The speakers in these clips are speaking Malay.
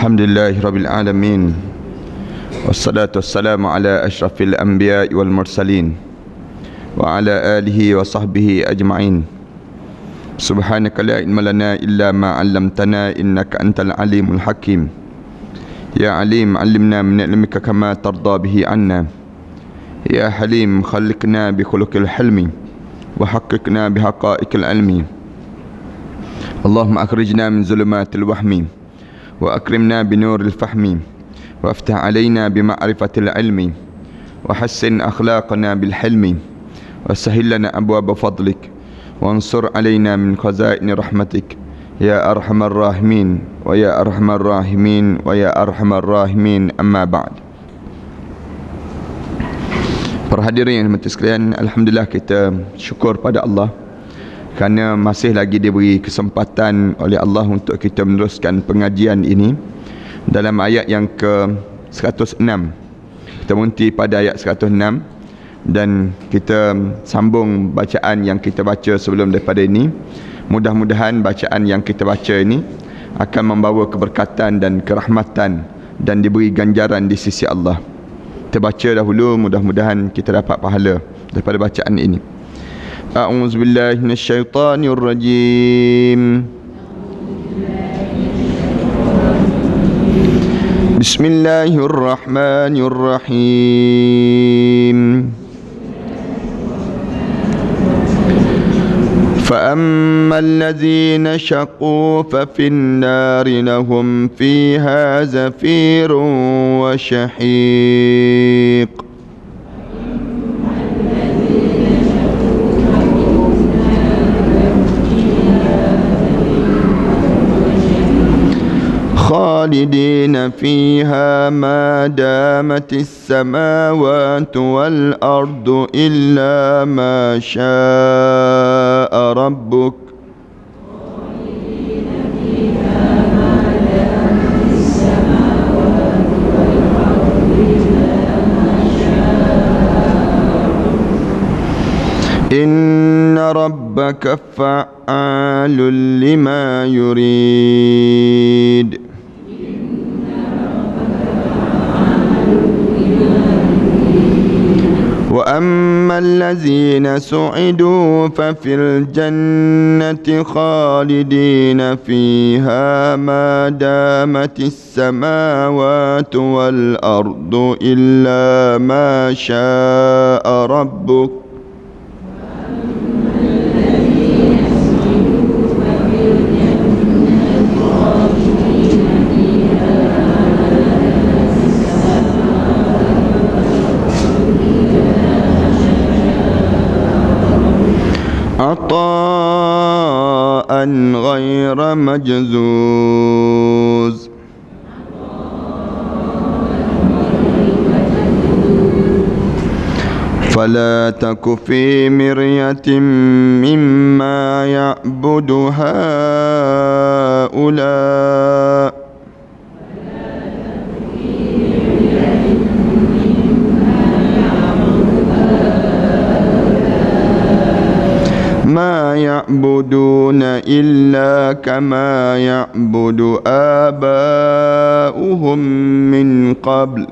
Alhamdulillahi Rabbil Alamin. Wassalatu wassalamu ala ashrafil anbiya wal mursalin wa ala alihi wa sahbihi ajma'in. Subhanaka la ilma lana illa ma 'allamtana innaka antal alimul hakim. Ya alim 'allimna min ilmika kama tarda bihi 'anna. Ya halim khalliqna bi khuluqil hilmi wa haqiqna bi haqa'iqil ilmi. Allahumma akhrijna min zulumatil wahmi wa akrimna bi nuril fahmi wa aftah alaina bi ma'rifatil ilmi wa hassin akhlaqana bil hilmi wa sahhil lana abwaaba fadlik wa ansur alaina min khazaini rahmatik ya arhamar rahimin wa ya arhamar rahimin wa ya arhamar rahimin, amma ba'd. Para hadirin yang dirahmati sekalian, alhamdulillah kita syukur pada Allah kerana masih lagi diberi kesempatan oleh Allah untuk kita meneruskan pengajian ini dalam ayat yang ke-106. Kita berhenti pada ayat 106 dan kita sambung bacaan yang kita baca sebelum daripada ini. Mudah-mudahan bacaan yang kita baca ini akan membawa keberkatan dan kerahmatan dan diberi ganjaran di sisi Allah. Kita baca dahulu, mudah-mudahan kita dapat pahala daripada bacaan ini. A'udzu billahi minasyaitonir rajim. Bismillahirrahmanirrahim. فأما الذين شقوا ففي النار لهم فيها زفير وشحيق خالدين فيها ما دامت السماوات والأرض إلا ما شاء ربك إن ربك فعال لما يريد. وأما الذين سعدوا ففي الجنة خالدين فيها ما دامت السماوات والأرض إلا ما شاء ربك عطاء غير مجزوز. فلا تك في مرية مما يعبد هؤلاء ما يعبدون إلا كما يعبد آباؤهم من قبل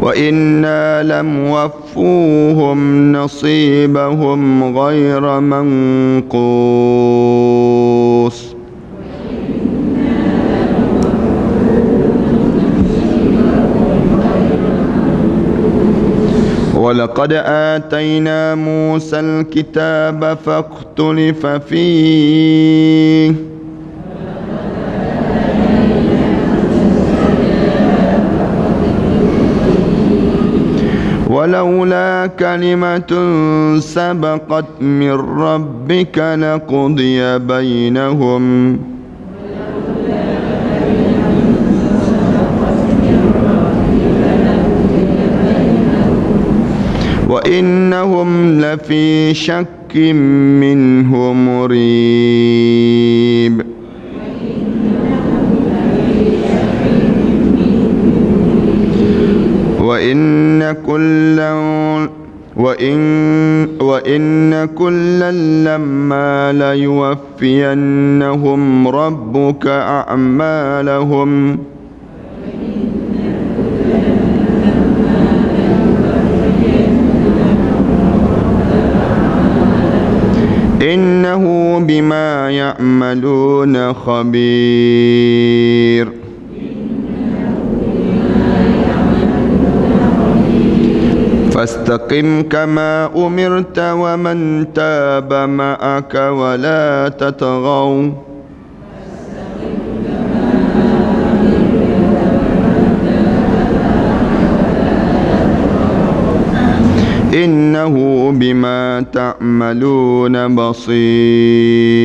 وإنا لموفوهم نصيبهم غير منقوص. ولقد آتينا موسى الكتاب فاختلف فيه ولولا كلمة سبقت من ربك لقضي بينهم وإنهم لفي شك منه مريب. وإن وإن كلا لما ليوفينهم ربك أعمالهم إنه بما يعملون خبير. فاستقم كما أمرت ومن تاب معك ولا تطغوا إنه بما تعملون بصير.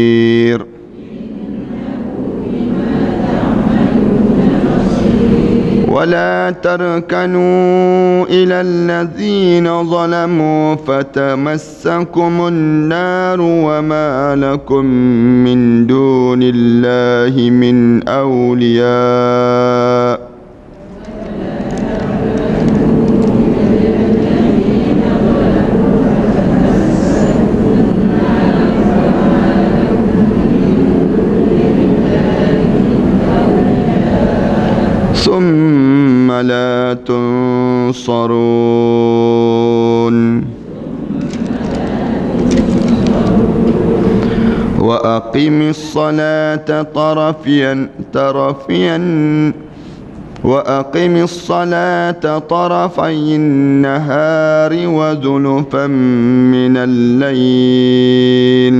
ولا تركنوا إلى الذين ظلموا فتمسكم النار وما لكم من دون الله من أولياء ثم لا تنصرون. وأقم الصلاة طرفي النهار وزلفا من الليل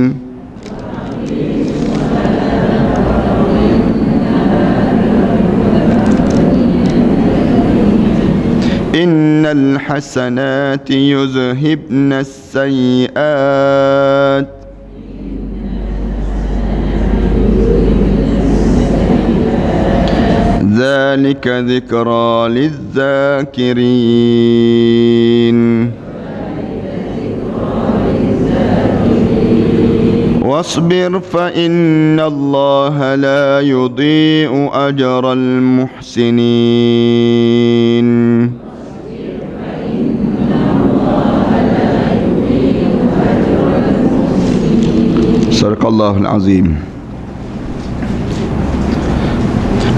إن الحسنات يذهبن السيئات ذلك ذكرى للذاكرين. واصبر فإن الله لا يضيع أجر المحسنين. Sadaqallahul Azim.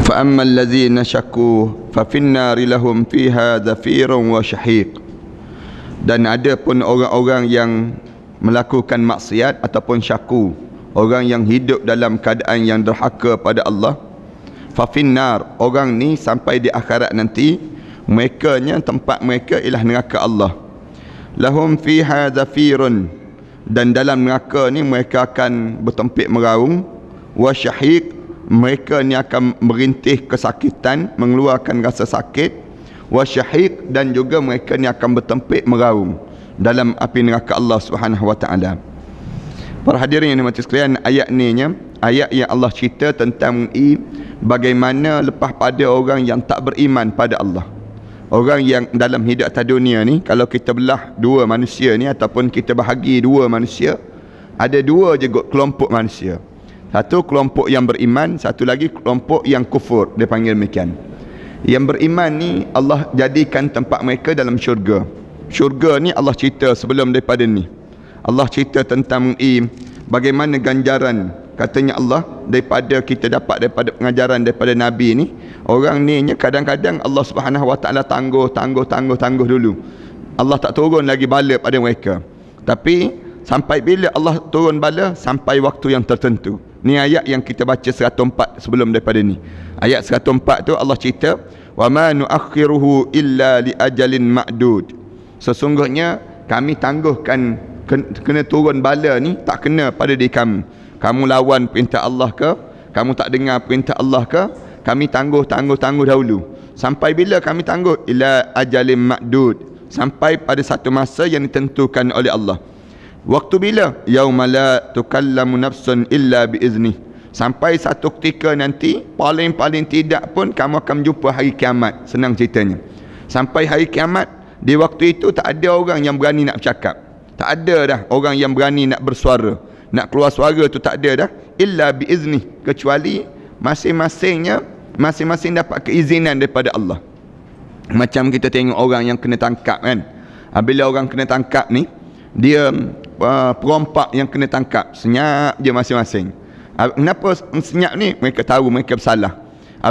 فأما الذين شكوا ففي النار لهم فيها زفير وشهيق. Dan ada pun orang-orang yang melakukan maksiat ataupun syaku, orang yang hidup dalam keadaan yang derhaka pada Allah. Fafinnar, orang ni sampai di akhirat nanti, merekanya tempat mereka ialah neraka Allah. Lahum fiha zafirun, dan dalam neraka ni mereka akan bertempik meraung. Wa syahiq, mereka ni akan merintih kesakitan, mengeluarkan rasa sakit. Wa syahiq, dan juga mereka ni akan bertempik meraung dalam api neraka Allah Subhanahu wa taala. Para hadirin yang dimati sekalian, ayat ni nya ayat yang Allah cerita tentang bagaimana lepas pada orang yang tak beriman pada Allah. Orang yang dalam hidup atas dunia ni, kalau kita belah dua manusia ni ataupun kita bahagi dua manusia, ada dua je kelompok manusia. Satu kelompok yang beriman, satu lagi kelompok yang kufur, dia panggil demikian. Yang beriman ni Allah jadikan tempat mereka dalam syurga. Syurga ni Allah cerita sebelum daripada ni. Allah cerita tentang bagaimana ganjaran, katanya Allah, daripada kita dapat daripada pengajaran daripada Nabi ni. Orang ni kadang-kadang Allah Subhanahu wa taala tangguh dulu. Allah tak turun lagi bala pada mereka. Tapi sampai bila Allah turun bala? Sampai waktu yang tertentu. Ni ayat yang kita baca 104 sebelum daripada ni. Ayat 104 tu Allah cerita, wa ma nuakhiruhu illa li ajalin ma'dud. Sesungguhnya kami tangguhkan kena turun bala ni tak kena pada diri kamu. Kamu lawan perintah Allah ke? Kamu tak dengar perintah Allah ke? Kami tangguh dahulu. Sampai bila kami tangguh? Ila ajalin ma'dud. Sampai pada satu masa yang ditentukan oleh Allah. Waktu bila? Yauma la tukallamu nafsun illa biizni. Sampai satu ketika nanti, paling tidak pun kamu akan jumpa hari kiamat. Senang ceritanya. Sampai hari kiamat, di waktu itu tak ada orang yang berani nak bercakap. Tak ada dah orang yang berani nak bersuara. Nak keluar suara tu tak ada dah. Illa biizni. Kecuali masing-masing dapat keizinan daripada Allah. Macam kita tengok orang yang kena tangkap kan. Bila orang kena tangkap ni, dia perompak yang kena tangkap senyap je masing-masing. Kenapa senyap ni? Mereka tahu mereka bersalah.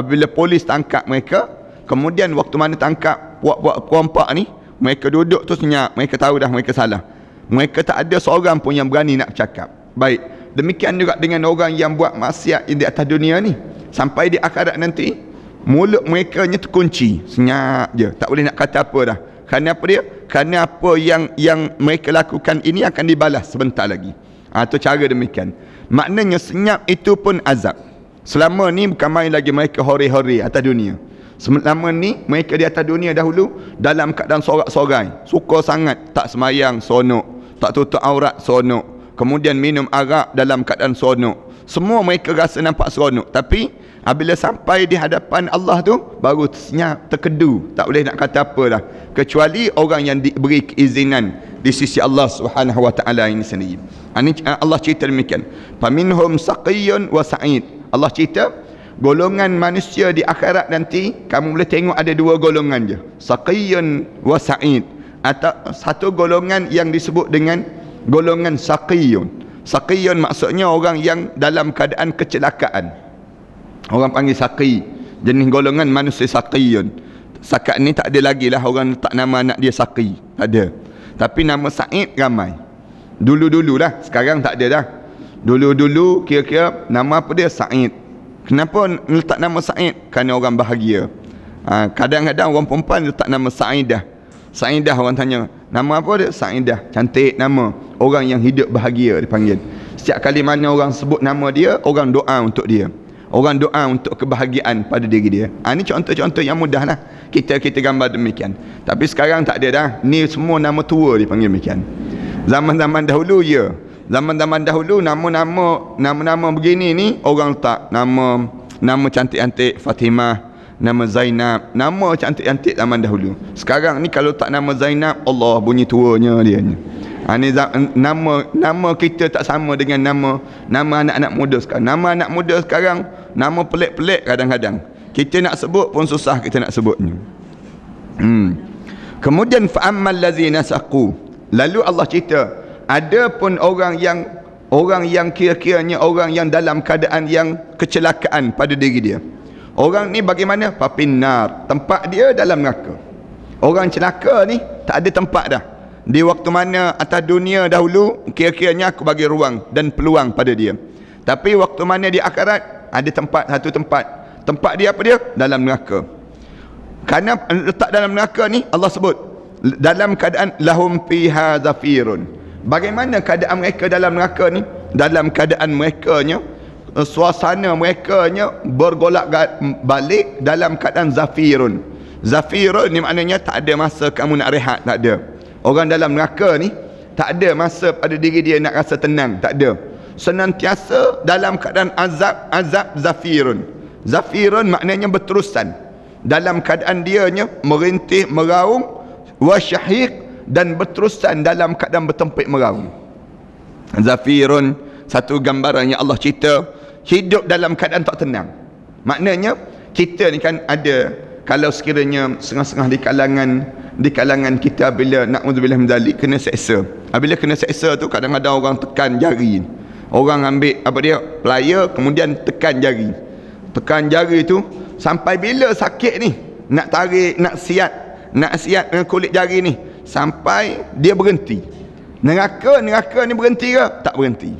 Bila polis tangkap mereka, kemudian waktu mana tangkap puak-puak perompak ni, mereka duduk tu senyap, mereka tahu dah mereka salah. Mereka tak ada seorang pun yang berani nak bercakap. Baik, demikian juga dengan orang yang buat maksiat di atas dunia ni, sampai di akhirat nanti mulut mereka nya terkunci, senyap je, tak boleh nak kata apa dah. Kerana apa dia? Kerana apa yang mereka lakukan ini akan dibalas sebentar lagi. Itu cara demikian. Maknanya senyap itu pun azab. Selama ni bukan main lagi mereka hori-hori atas dunia. Selama ni mereka di atas dunia dahulu dalam keadaan sorak-sorai, suka sangat, tak semayang sonok, tak tutup aurat sonok, kemudian minum arak dalam keadaan sonok. Semua mereka rasa nampak seronok, tapi apabila sampai di hadapan Allah tu baru senyap, terkedu, tak boleh nak kata apa dah, kecuali orang yang diberi keizinan di sisi Allah Subhanahu wa taala ini sendiri. Allah cerita demikian. Faminhum saqiyyun wa sa'id. Allah cerita golongan manusia di akhirat nanti, kamu boleh tengok ada dua golongan je, saqiyyun wa sa'id. Atau satu golongan yang disebut dengan golongan saqiyyun. Saqiyyun maksudnya orang yang dalam keadaan kecelakaan. Orang panggil saqi, jenis golongan manusia saqiyyun. Sakat ni tak ada lagi lah orang letak nama anak dia saqi, tak ada. Tapi nama Sa'id ramai. Dulu-dulu lah, sekarang tak ada dah. Dulu-dulu kira-kira nama apa dia? Sa'id. Kenapa letak nama Sa'id? Kerana orang bahagia. Kadang-kadang orang perempuan letak nama Sa'idah. Sa'idah, orang tanya, nama apa dia? Sa'idah. Cantik nama. Orang yang hidup bahagia dipanggil. Setiap kali mana orang sebut nama dia, orang doa untuk dia. Orang doa untuk kebahagiaan pada diri dia. Ini contoh-contoh yang mudah lah. Kita gambar demikian. Tapi sekarang tak ada dah. Ni semua nama tua dipanggil demikian. Zaman-zaman dahulu ya. Zaman-zaman dahulu nama-nama begini ni orang letak nama cantik-cantik, Fatimah, nama Zainab, nama cantik-cantik zaman dahulu. Sekarang ni kalau tak nama Zainab, Allah bunyi tuanya dia. Ni nama kita tak sama dengan nama anak-anak muda sekarang. Nama anak muda sekarang nama pelik-pelik kadang-kadang. Kita nak sebut pun susah kita nak sebutnya. Kemudian fa'ammal ladzina saqu. Lalu Allah cerita, ada pun orang yang kira-kiranya orang yang dalam keadaan yang kecelakaan pada diri dia. Orang ni bagaimana? Papinnar, tempat dia dalam neraka. Orang celaka ni tak ada tempat dah. Di waktu mana atas dunia dahulu kira-kiranya aku bagi ruang dan peluang pada dia. Tapi waktu mana di akhirat ada satu tempat. Tempat dia apa dia? Dalam neraka. Kerana letak dalam neraka ni Allah sebut dalam keadaan lahum fiha zafirun. Bagaimana keadaan mereka dalam neraka ni? Dalam keadaan merekanya, suasana merekanya bergolak balik dalam keadaan zafirun. Zafirun ni maknanya tak ada masa kamu nak rehat, tak ada. Orang dalam neraka ni tak ada masa pada diri dia nak rasa tenang, tak ada. Senantiasa dalam keadaan azab zafirun. Zafirun maknanya berterusan. Dalam keadaan dianya merintih, meraung, wasyahiq, dan berterusan dalam keadaan bertempik meraung. Zafirun, satu gambaran yang Allah cerita, hidup dalam keadaan tak tenang. Maknanya kita ni kan ada, kalau sekiranya setengah-setengah di kalangan kita bila na'udzubillah min dzalik kena seksa. Bila kena seksa tu kadang-kadang orang tekan jari. Orang ambil apa dia? Plier kemudian tekan jari. Tekan jari tu sampai bila sakit ni? Nak tarik, nak siat dengan kulit jari ni sampai dia berhenti. Neraka ni berhenti ke? Tak berhenti.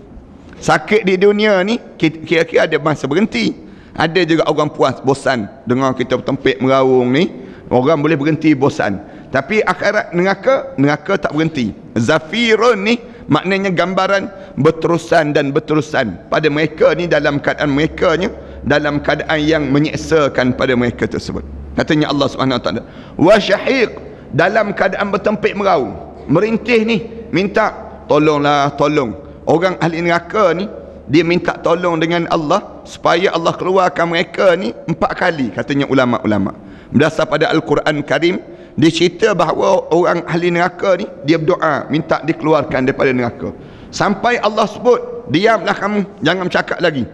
Sakit di dunia ni kira-kira ada masa berhenti. Ada juga orang puas, bosan dengar kita bertempik meraung ni. Orang boleh berhenti bosan. Tapi akhirat neraka tak berhenti. Zafirun ni maknanya gambaran berterusan dan berterusan pada mereka ni dalam keadaan merekanya dalam keadaan yang menyeksakan pada mereka tersebut. Katanya Allah Subhanahu Wa Taala, wa syahiq, dalam keadaan bertempik meraung, merintih ni, minta tolonglah, tolong. Orang ahli neraka ni dia minta tolong dengan Allah supaya Allah keluarkan mereka ni 4 kali, katanya ulama-ulama. Berdasar pada Al-Quran Karim dicerita bahawa orang ahli neraka ni dia berdoa minta dikeluarkan daripada neraka. Sampai Allah sebut, diamlah kamu, jangan bercakap lagi.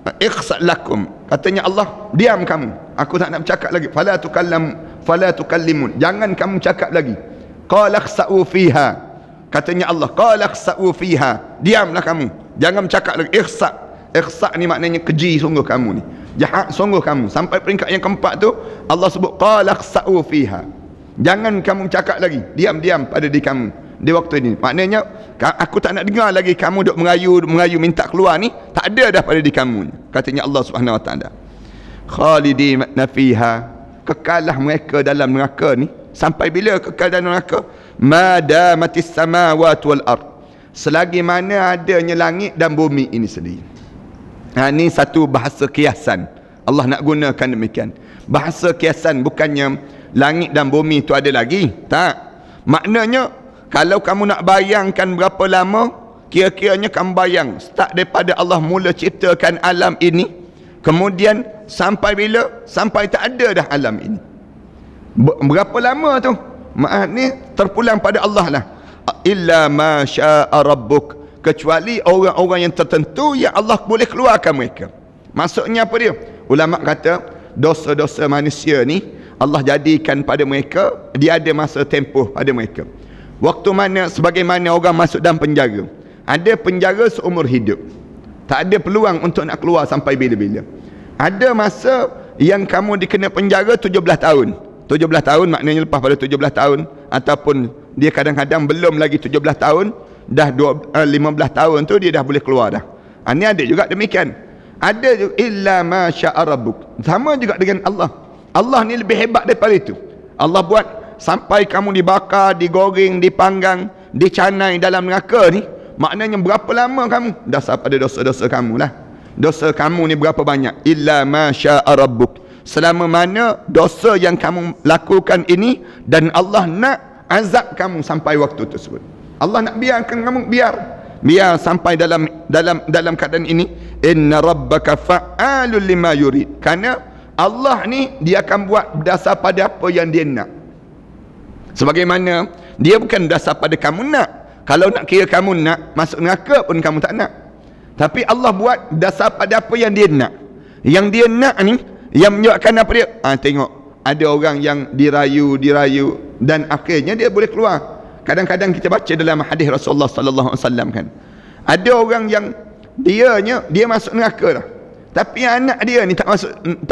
Ikhsa' lakum, katanya Allah, diam kamu, aku tak nak bercakap lagi. Fala tukallimun, jangan kamu cakap lagi. qala khsa'u fiha. Katanya Allah, qala khsa'u fiha, diamlah kamu, jangan bercakap lagi. Ikhsa' ni maknanya keji sungguh kamu ni, jahat sungguh kamu. Sampai peringkat yang keempat tu Allah sebut qala khsa'u fiha, jangan kamu bercakap lagi, diam pada diri kamu di waktu ini. Maknanya aku tak nak dengar lagi kamu duk mengayu minta keluar ni, tak ada dah pada diri kamu, katanya Allah Subhanahu Wa Taala. Khalidina fiha, kekalah mereka dalam neraka ni. Sampai bila kekal dalam neraka? Madamatis samawati wal ard, selagi mana adanya langit dan bumi ini sendiri. Ini satu bahasa kiasan, Allah nak gunakan demikian. Bahasa kiasan, bukannya langit dan bumi itu ada lagi, tak. Maknanya kalau kamu nak bayangkan berapa lama, kira-kiranya kamu bayang start daripada Allah mula ciptakan alam ini, kemudian sampai bila? Sampai tak ada dah alam ini. Berapa lama tu? Ni terpulang pada Allah lah. Illa ma syaa rabbuk, kecuali orang-orang yang tertentu yang Allah boleh keluarkan mereka. Maksudnya apa dia? Ulama kata dosa-dosa manusia ni Allah jadikan pada mereka, dia ada masa tempoh pada mereka. Waktu mana, sebagaimana orang masuk dalam penjara, ada penjara seumur hidup, tak ada peluang untuk nak keluar sampai bila-bila. Ada masa yang kamu dikena penjara 17 tahun. 17 tahun maknanya lepas pada 17 tahun, ataupun dia kadang-kadang belum lagi 17 tahun, dah 15 tahun tu dia dah boleh keluar dah. Ini ada juga demikian. Ada juga illa ma syaa rabbuk, sama juga dengan Allah. Allah ni lebih hebat daripada itu. Allah buat sampai kamu dibakar, digoreng, dipanggang, dicanai dalam neraka ni, maknanya berapa lama kamu? Dasar pada dosa-dosa kamu lah. Dosa kamu ni berapa banyak? Illa ma syaa rabbuk, selama mana dosa yang kamu lakukan ini dan Allah nak azab kamu sampai waktu tersebut. Allah nak biarkan kamu, biar sampai dalam keadaan ini. Inna rabbaka fa'alul lima yurid, kerana Allah ni dia akan buat berdasar pada apa yang dia nak. Sebagaimana dia bukan berdasar pada kamu nak. Kalau nak kira kamu nak masuk neraka pun kamu tak nak. Tapi Allah buat berdasar pada apa yang dia nak. Yang dia nak ni, yang menyebabkan apa dia? Tengok, ada orang yang dirayu dan akhirnya dia boleh keluar. Kadang-kadang kita baca dalam hadis Rasulullah sallallahu alaihi wasallam kan, ada orang yang dia masuk neraka dah, tapi anak dia ni tak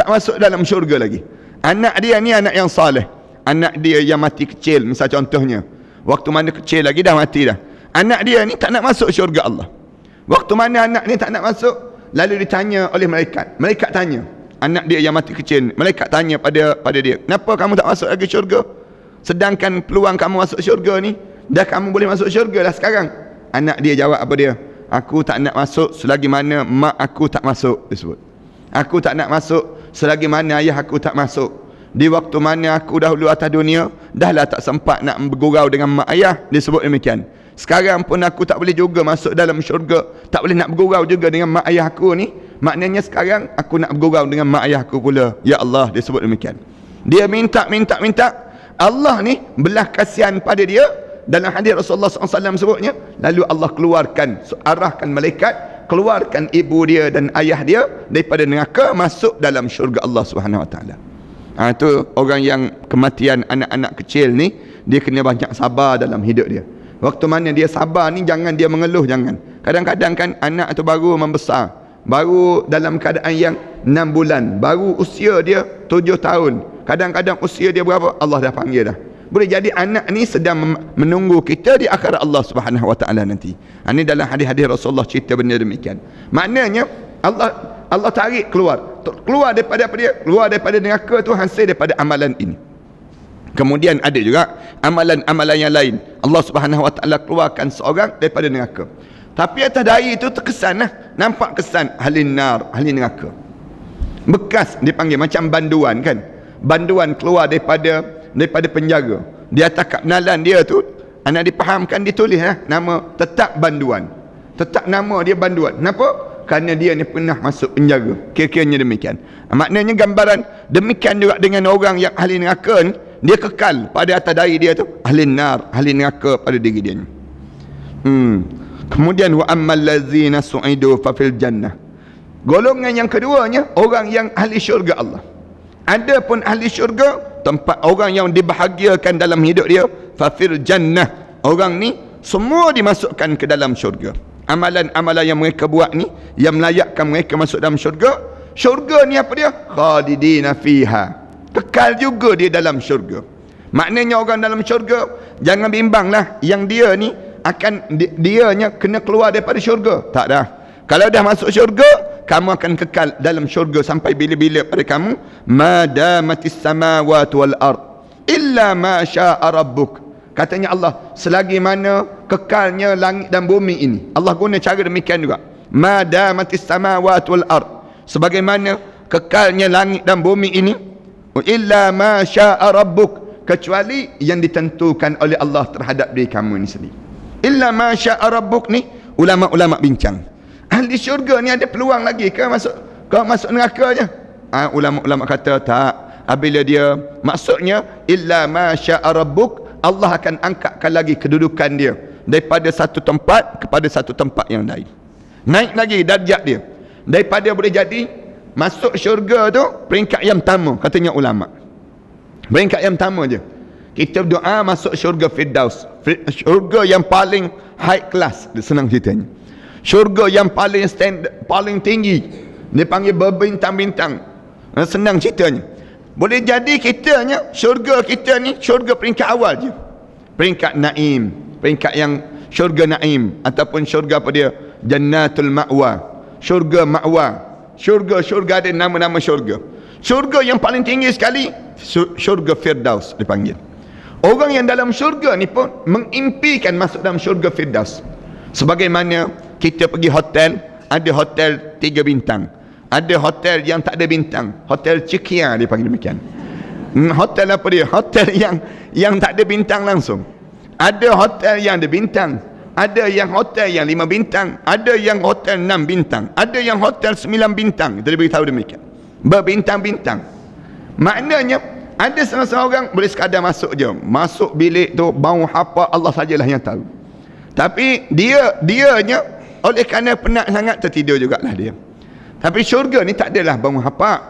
masuk dalam syurga lagi. Anak dia ni anak yang saleh, anak dia yang mati kecil, misal contohnya, waktu mana kecil lagi dah mati dah. Anak dia ni tak nak masuk syurga Allah. Waktu mana anak ni tak nak masuk, lalu ditanya oleh malaikat tanya anak dia yang mati kecil, malaikat tanya pada dia, kenapa kamu tak masuk lagi syurga? Sedangkan peluang kamu masuk syurga ni, dah kamu boleh masuk syurga dah sekarang. Anak dia jawab apa dia? Aku tak nak masuk selagi mana mak aku tak masuk, disebut. Aku tak nak masuk selagi mana ayah aku tak masuk. Di waktu mana aku dahulu atas dunia, dahlah tak sempat nak bergurau dengan mak ayah, disebut demikian. Sekarang pun aku tak boleh juga masuk dalam syurga, tak boleh nak bergurau juga dengan mak ayah aku ni. Maknanya sekarang aku nak bergurau dengan mak ayah aku pula. Ya Allah, disebut demikian. Dia minta. Allah ni belah kasihan pada dia. Dalam hadis Rasulullah SAW sebutnya, lalu Allah keluarkan, arahkan malaikat, keluarkan ibu dia dan ayah dia daripada neraka, masuk dalam syurga Allah Subhanahu Wa Taala. Itu orang yang kematian anak-anak kecil ni, dia kena banyak sabar dalam hidup dia. Waktu mana dia sabar ni, jangan dia mengeluh, jangan. Kadang-kadang kan anak tu baru membesar, baru dalam keadaan yang 6 bulan, baru usia dia 7 tahun, kadang-kadang usia dia berapa, Allah dah panggil dah. Boleh jadi anak ni sedang menunggu kita di akhirat Allah Subhanahu Wa Taala nanti. Ini dalam hadis-hadis Rasulullah cerita benda demikian. Maknanya Allah tarik keluar daripada apa dia? Keluar daripada neraka tu hasil daripada amalan ini. Kemudian ada juga amalan-amalan yang lain. Allah Subhanahu Wa Taala keluarkan seorang daripada neraka. Tapi atas dari itu terkesan lah, nampak kesan ahli nar, ahli neraka. Bekas dipanggil macam banduan kan. Banduan keluar daripada penjara. Di atas kapnalan dia tu, anak dipahamkan, ditulis lah nama tetap banduan. Tetap nama dia banduan. Kenapa? Kerana dia ni pernah masuk penjara. Kira-kiranya demikian. Maknanya gambaran demikian juga dengan orang yang ahli neraka ni, dia kekal pada atas dari dia tu ahli nar, ahli neraka pada diri dia ni. Kemudian wa ammal ladzina su'idu fa fil jannah. Golongan yang keduanya orang yang ahli syurga Allah. Adapun ahli syurga, tempat orang yang dibahagiakan dalam hidup dia, fafil jannah. Orang ni semua dimasukkan ke dalam syurga. Amalan-amalan yang mereka buat ni yang melayakkan mereka masuk dalam syurga. Syurga ni apa dia? Khalidina fiha, kekal juga dia dalam syurga. Maknanya orang dalam syurga, jangan bimbanglah yang dia ni akan dianya kena keluar daripada syurga. Tak dah. Kalau dah masuk syurga, kamu akan kekal dalam syurga sampai bila-bila pada kamu. Madamatis samawati wal ard illa ma syaa rabbuk. Katanya Allah, selagi mana kekalnya langit dan bumi ini. Allah guna cara demikian juga. Madamatis samawati wal ard, sebagaimana kekalnya langit dan bumi ini. Illa ma syaa rabbuk, kecuali yang ditentukan oleh Allah terhadap diri kamu ini sendiri. Illa ma syaa rabbuk ni ulama-ulama bincang. Ahli syurga ni ada peluang lagi ke masuk neraka je? Ulama-ulama kata tak. Apabila dia maksudnya illa ma syaa rabbuk, Allah akan angkatkan lagi kedudukan dia daripada satu tempat kepada satu tempat yang lain. Naik lagi darjat dia. Daripada boleh jadi masuk syurga tu peringkat yang pertama, katanya ulama. Peringkat yang pertama je. Kita berdoa masuk syurga Firdaus. Syurga yang paling high class, senang ceritanya. Syurga yang paling paling tinggi, dia panggil berbintang-bintang. Senang ceritanya. Boleh jadi kitanya, syurga kita ni syurga peringkat awal je. Peringkat naim, peringkat yang syurga naim, ataupun syurga apa dia? Jannatul ma'wa, syurga ma'wa. Syurga ada nama-nama syurga. Syurga yang paling tinggi sekali, syurga Firdaus dipanggil. Orang yang dalam syurga ni pun mengimpikan masuk dalam syurga Firdaus. Sebagaimana kita pergi hotel, ada hotel 3 bintang, ada hotel yang tak ada bintang, hotel cekia dia panggil demikian. Hotel apa dia? Hotel yang tak ada bintang langsung. Ada hotel yang ada bintang, ada yang hotel yang 5 bintang, ada yang hotel 6 bintang, ada yang hotel 9 bintang. Kita beritahu demikian, berbintang-bintang. Maknanya ada setengah orang boleh sekadar masuk je, masuk bilik tu bau apa Allah sajalah yang tahu. Tapi dianya oleh kerana penat sangat tertidur jugalah dia. Tapi syurga ni tak adalah bau hapak.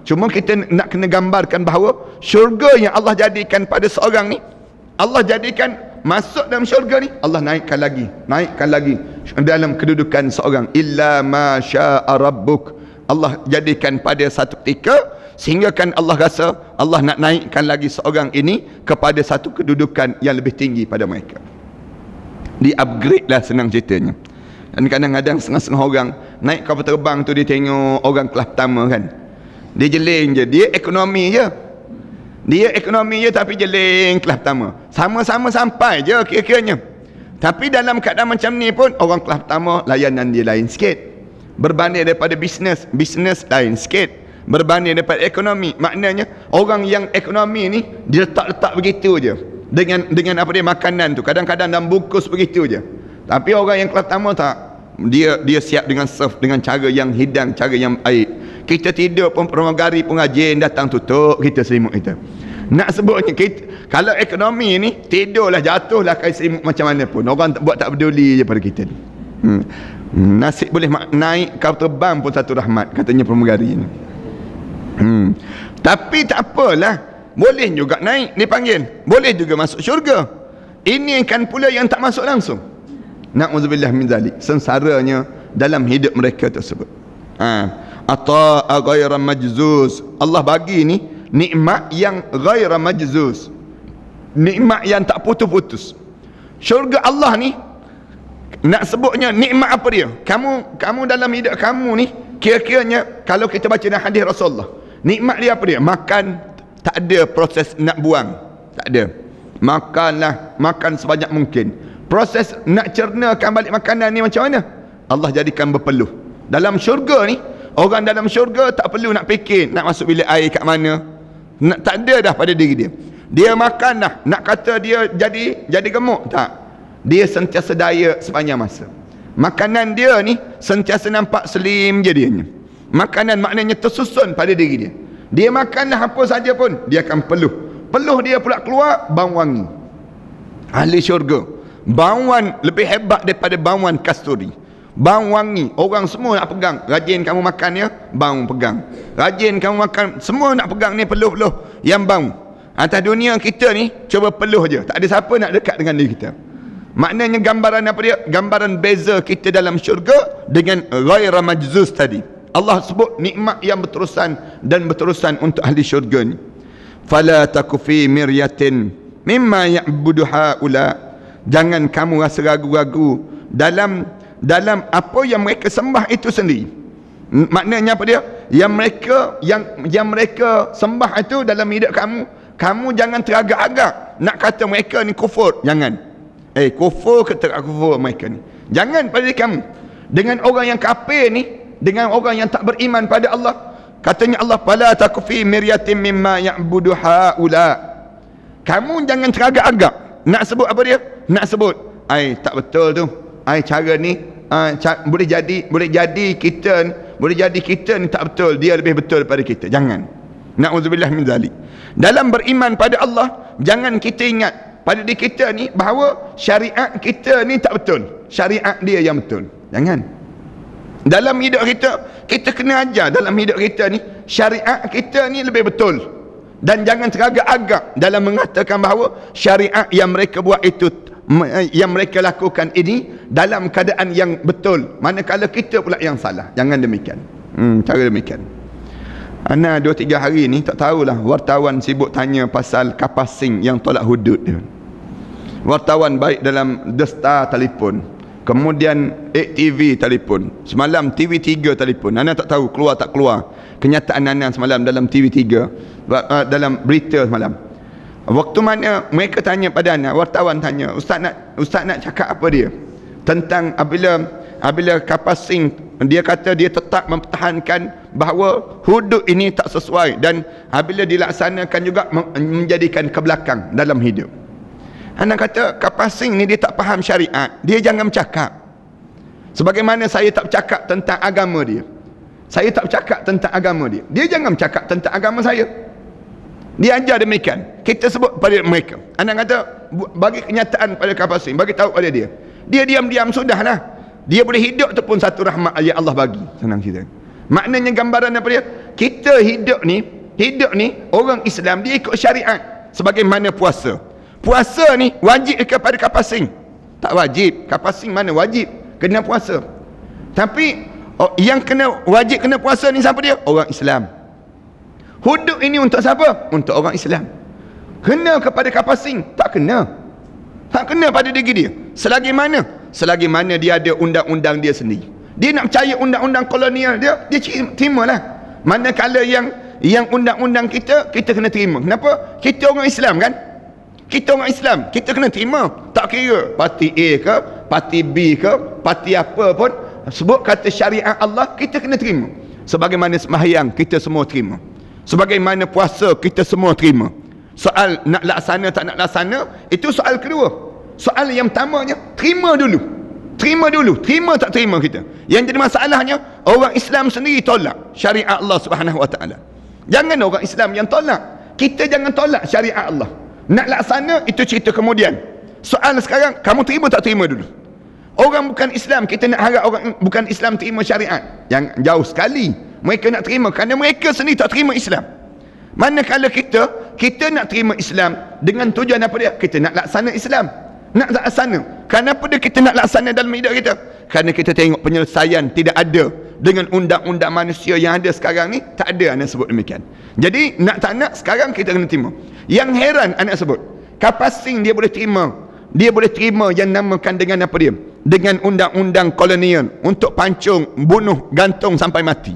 Cuma kita nak kena gambarkan bahawa syurga yang Allah jadikan pada seorang ni, Allah jadikan masuk dalam syurga ni, Allah naikkan lagi dalam kedudukan seorang. Illa ma syaa rabbuk, Allah jadikan pada satu ketika sehingga kan Allah rasa Allah nak naikkan lagi seorang ini kepada satu kedudukan yang lebih tinggi pada mereka. Di upgrade lah, senang ceritanya. Dan kadang-kadang setengah-setengah orang naik kapal terbang tu, dia tengok orang kelas pertama kan, dia jeling je, dia ekonomi je tapi jeling kelas pertama, sama-sama sampai je kira-kiranya. Tapi dalam keadaan macam ni pun orang kelas pertama layanan dia lain sikit, berbanding daripada bisnes lain sikit, berbanding daripada ekonomi. Maknanya orang yang ekonomi ni dia letak begitu je dengan apa dia, makanan tu kadang-kadang dalam bungkus begitu je. Tapi orang yang kelas pertama tak, dia siap dengan serve dengan cara yang hidang, cara yang baik. Kita tidur pun pramugari pengajian datang tutup kita selimut kita. Nak sebutnya kita, kalau ekonomi ni tidurlah jatuhlah kain selimut macam mana pun, orang buat tak peduli je pada kita ni. Nasib boleh naik kapal terbang pun satu rahmat, katanya pramugari ni. Tapi tak apalah, boleh juga naik dipanggil, boleh juga masuk syurga. Ini kan pula yang tak masuk langsung. Na'udzubillah min zalik, sengsaranya dalam hidup mereka tersebut. Ata'a ghaira majzuz, Allah bagi ni nikmat yang ghaira majzuz, nikmat yang tak putus-putus. Syurga Allah ni nak sebutnya nikmat apa dia? Kamu dalam hidup kamu ni, kira-kiranya kalau kita baca dalam hadis Rasulullah, nikmat dia apa dia? Makan, tak ada proses nak buang, tak ada. Makanlah, makan sebanyak mungkin. Proses nak cernakan balik makanan ni macam mana? Allah jadikan berpeluh. Dalam syurga ni, orang dalam syurga tak perlu nak fikir nak masuk bilik air kat mana, tak ada dah pada diri dia. Dia makan dah, nak kata dia jadi gemuk, tak. Dia sentiasa diet sepanjang masa. Makanan dia ni sentiasa nampak slim je dianya. Makanan maknanya tersusun pada diri dia. Dia makanlah apa saja pun dia akan peluh dia pula keluar bau wangi. Ahli syurga, bauan lebih hebat daripada bauan kasturi. Bau wangi, orang semua nak pegang. Rajin kamu makan ya, bau pegang. Rajin kamu makan, semua nak pegang ni peluh-peluh yang bau. Atas dunia kita ni cuba peluh je, tak ada siapa nak dekat dengan diri kita. Maknanya gambaran apa dia? Gambaran beza kita dalam syurga dengan ghaira majzuz tadi. Allah sebut nikmat yang berterusan dan berterusan untuk ahli syurga ni. Fala taku fi miryatin mimma ya'budu haula. Jangan kamu rasa ragu-ragu dalam apa yang mereka sembah itu sendiri. Maknanya apa dia? Yang mereka sembah itu dalam hidup kamu jangan teragak-agak nak kata mereka ni kufur. Jangan. Kufur ke tak kufur mereka ni. Jangan pada diri kamu. Dengan orang yang kafir ni, dengan orang yang tak beriman pada Allah, katanya Allah, fala taku fi miryatin mimma ya'budu haula. Kamu jangan teragak-agak nak sebut apa dia? Nak sebut tak betul tu. Cara ni boleh jadi kita ni tak betul, dia lebih betul daripada kita. Jangan. Na'udzubillah min zalik. Dalam beriman pada Allah, jangan kita ingat pada diri kita ni bahawa syariat kita ni tak betul, syariat dia yang betul. Jangan. Dalam hidup kita kena ajar dalam hidup kita ni syariat kita ni lebih betul. Dan jangan teragak-agak dalam mengatakan bahawa syariat yang mereka buat itu, yang mereka lakukan ini dalam keadaan yang betul, manakala kita pula yang salah. Jangan demikian. Cara demikian. Ana 2-3 hari ni tak tahulah, wartawan sibuk tanya pasal kapasing yang tolak hudud dia. Wartawan baik dalam The Star telefon, kemudian ATV telefon, semalam TV3 telefon. Ana tak tahu keluar tak keluar kenyataan Ana semalam dalam TV3, dalam berita semalam. Waktu mana mereka tanya pada Ana, wartawan tanya, Ustaz nak cakap apa dia tentang apabila kapasing, dia kata dia tetap mempertahankan bahawa hudud ini tak sesuai dan apabila dilaksanakan juga menjadikan kebelakang dalam hidup. Ana kata kapasing ni dia tak faham syariat, dia jangan bercakap. Sebagaimana saya tak bercakap tentang agama dia, saya tak bercakap tentang agama dia, dia jangan bercakap tentang agama saya. Dia ajar demikian, kita sebut pada mereka. Anak kata bagi kenyataan pada kapasing, bagi tahu pada dia diam-diam sudahlah. Dia boleh hidup tu pun satu rahmat yang Allah bagi. Senang cerita. Maknanya gambaran apa dia? Kita hidup ni orang Islam dia ikut syariat. Sebagaimana puasa. Puasa ni wajib kepada kapasing? Tak wajib. Kapasing mana wajib? Kena puasa. Tapi yang wajib kena puasa ni siapa dia? Orang Islam. Hudud ini untuk siapa? Untuk orang Islam. Kena kepada kapasing? Tak kena. Tak kena pada diri dia. Selagi mana dia ada undang-undang dia sendiri. Dia nak percaya undang-undang kolonial dia terimalah. Manakala yang undang-undang kita kena terima. Kenapa? Kita orang Islam kan? Kita orang Islam, kita kena terima. Tak kira parti A ke, parti B ke, parti apa pun, sebut kata syariat Allah, kita kena terima. Sebagaimana sembahyang kita semua terima. Sebagaimana puasa kita semua terima. Soal nak laksana tak nak laksana, itu soal kedua. Soal yang pertamanya, terima dulu. Terima tak terima kita. Yang jadi masalahnya, orang Islam sendiri tolak syariat Allah Subhanahu Wa Taala. Jangan orang Islam yang tolak. Kita jangan tolak syariat Allah. Nak laksana, itu cerita kemudian. Soal sekarang, kamu terima tak terima dulu. Orang bukan Islam, kita nak harap orang bukan Islam terima syariat. Yang jauh sekali. Mereka nak terima kerana mereka sendiri tak terima Islam. Manakala kita nak terima Islam dengan tujuan apa dia? Kita nak laksana Islam. Nak laksana. Kenapa dia kita nak laksana dalam hidup kita? Kerana kita tengok penyelesaian tidak ada dengan undang-undang manusia yang ada sekarang ni. Tak ada, anak sebut demikian. Jadi nak tak nak sekarang kita kena terima. Yang heran anak sebut, kapasing dia boleh terima. Dia boleh terima yang namakan dengan apa dia? Dengan undang-undang kolonial untuk pancung, bunuh, gantung sampai mati.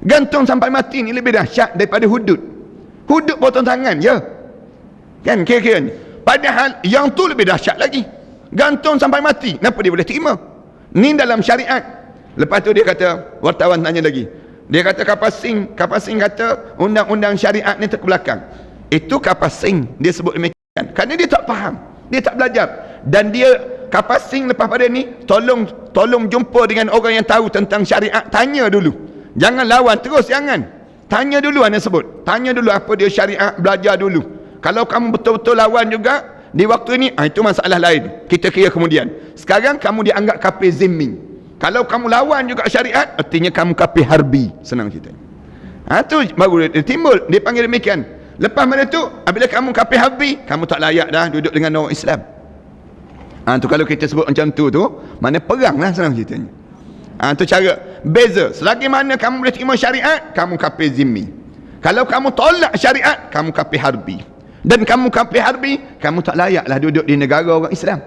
Gantung sampai mati ni lebih dahsyat daripada hudud. Hudud potong tangan je. Kan kira-kira ni. Padahal yang tu lebih dahsyat lagi. Gantung sampai mati. Kenapa dia boleh terima? Ni dalam syariat. Lepas tu dia kata, wartawan tanya lagi. Dia kata kapasing kata undang-undang syariat ni terkebelakang. Itu kapasing dia sebut demikian. Kerana dia tak faham. Dia tak belajar. Dan dia kapasing lepas pada ni tolong jumpa dengan orang yang tahu tentang syariat. Tanya dulu. Jangan lawan terus, jangan. Tanya dulu anda sebut. Tanya dulu apa dia syariat, belajar dulu. Kalau kamu betul-betul lawan juga di waktu ini, itu masalah lain. Kita kira kemudian. Sekarang kamu dianggap kafir zimmi. Kalau kamu lawan juga syariat, artinya kamu kafir harbi. Senang cerita. Tu baru dia timbul. Dia panggil demikian. Lepas mana tu, apabila kamu kafir habis, kamu tak layak dah duduk dengan orang Islam. Tu kalau kita sebut macam tu mana perang lah senang ceritanya. Tu cara beza. Selagi mana kamu boleh terima syariat, kamu kafir zimmi. Kalau kamu tolak syariat, kamu kafir harbi. Dan kamu kafir harbi, kamu tak layaklah duduk di negara orang Islam.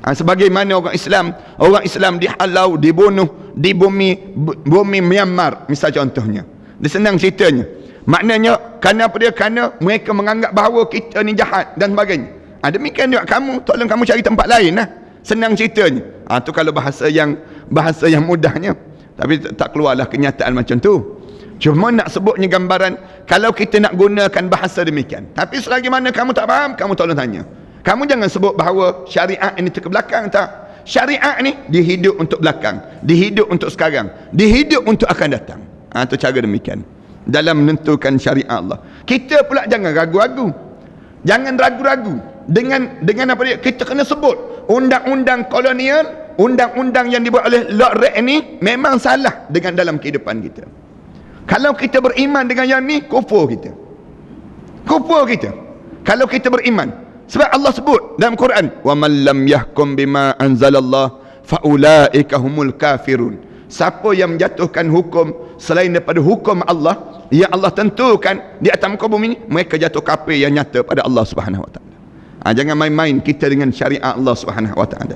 Sebagaimana orang Islam dihalau, dibunuh di bumi Myanmar, misal contohnya. Dia senang ceritanya. Maknanya kerana apa dia? Kerana mereka menganggap bahawa kita ni jahat dan sebagainya. Demikian juga kamu, tolong kamu cari tempat lain lah. Senang ceritanya. Tu kalau bahasa yang mudahnya. Tapi tak keluarlah kenyataan macam tu. Cuma nak sebutnya gambaran, kalau kita nak gunakan bahasa demikian. Tapi selagi mana kamu tak faham, kamu tolong tanya. Kamu jangan sebut bahawa syariat ini terkebelakang, tak. Syariat ni dihidup untuk belakang, dihidup untuk sekarang, dihidup untuk akan datang. Tu cara demikian dalam menentukan syariat Allah. Kita pula jangan ragu-ragu, jangan ragu-ragu dengan apa dia. Kita kena sebut undang-undang kolonial, undang-undang yang dibuat oleh Lord Reid ni memang salah dengan dalam kehidupan kita. Kalau kita beriman dengan yang ni, kufur kita. Kalau kita beriman, sebab Allah sebut dalam Quran, wa man lam yahkum bima anzalallah faulaika humul kafirun. Siapa yang menjatuhkan hukum selain daripada hukum Allah yang Allah tentukan di atas muka bumi ini, mereka jatuh kafir yang nyata pada Allah Subhanahu wa taala. Jangan main-main kita dengan syariat Allah Subhanahu wa taala.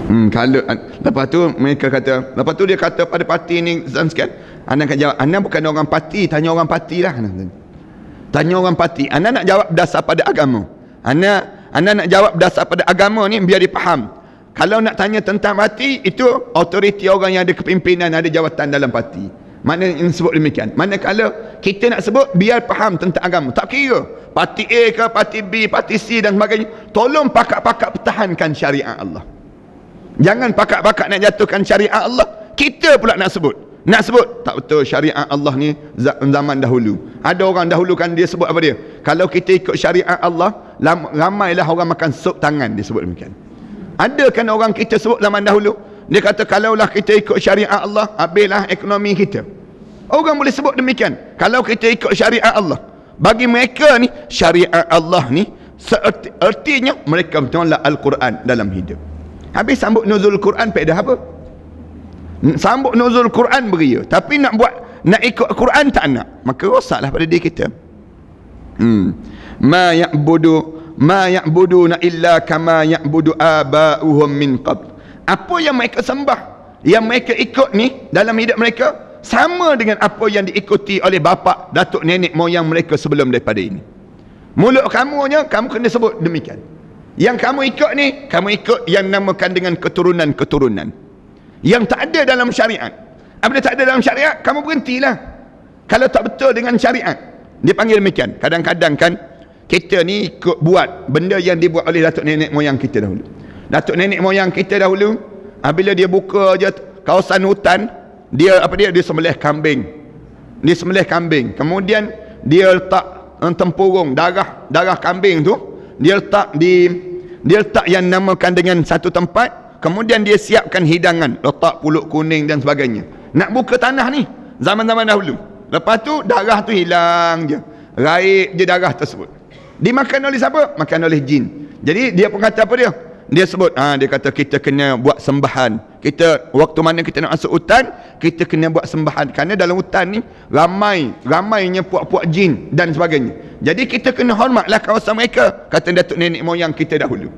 Kalau lepas tu mereka kata, lepas tu dia kata pada parti ni sekian, anda akan jawab, anda bukan orang parti, tanya orang parti lah. Tanya orang parti. Anda nak jawab berdasar pada agama. Anda nak jawab berdasar pada agama ni biar dipaham. Kalau nak tanya tentang parti, itu autoriti orang yang ada kepimpinan, ada jawatan dalam parti. Mana yang sebut demikian. Manakala kita nak sebut biar faham tentang agama. Tak kira parti A ke, parti B, parti C dan sebagainya. Tolong pakak-pakak pertahankan syariat Allah. Jangan pakak-pakak nak jatuhkan syariat Allah, kita pula nak sebut. Nak sebut tak betul syariat Allah ni zaman dahulu. Ada orang dahulu kan dia sebut apa dia? Kalau kita ikut syariat Allah, ramailah orang makan sup tangan, dia sebut demikian. Ada kan orang kita sebut zaman dahulu, dia kata kalaulah kita ikut syariat Allah, habislah ekonomi kita. Orang boleh sebut demikian. Kalau kita ikut syariat Allah, bagi mereka ni syariat Allah ni artinya mereka menolak Al-Quran dalam hidup. Habis sambut nuzul Quran faedah apa? Sambut nuzul Quran beria, tapi nak ikut Quran tak nak, maka rosaklah pada diri kita. Ma ya'buduna illa kama ya'budu aba'uhum min qabl. Apa yang mereka sembah, yang mereka ikut ni dalam hidup mereka, sama dengan apa yang diikuti oleh bapa, datuk, nenek moyang mereka sebelum daripada ini. Mulut kamunya, kamu kena sebut demikian. Yang kamu ikut ni, kamu ikut yang namakan dengan keturunan-keturunan yang tak ada dalam syariat. Apabila tak ada dalam syariat, kamu berhentilah. Kalau tak betul dengan syariat, dia panggil demikian. Kadang-kadang kan kita ni ikut buat benda yang dibuat oleh datuk nenek moyang kita dahulu. Datuk nenek moyang kita dahulu, bila dia buka je kawasan hutan, dia sembelih kambing. Dia sembelih kambing. Kemudian dia letak tempurung darah kambing tu, dia letak yang namakan dengan satu tempat. Kemudian dia siapkan hidangan, letak pulut kuning dan sebagainya. Nak buka tanah ni zaman-zaman dahulu. Lepas tu darah tu hilang je, raib je darah tersebut. Dimakan oleh siapa? Makan oleh jin. Jadi dia pun kata apa dia? Dia sebut, dia kata kita kena buat sembahan. Kita waktu mana kita nak masuk hutan, kita kena buat sembahan. Kerana dalam hutan ni ramainya puak-puak jin dan sebagainya. Jadi kita kena hormatlah kawasan mereka, kata datuk nenek moyang kita dahulu.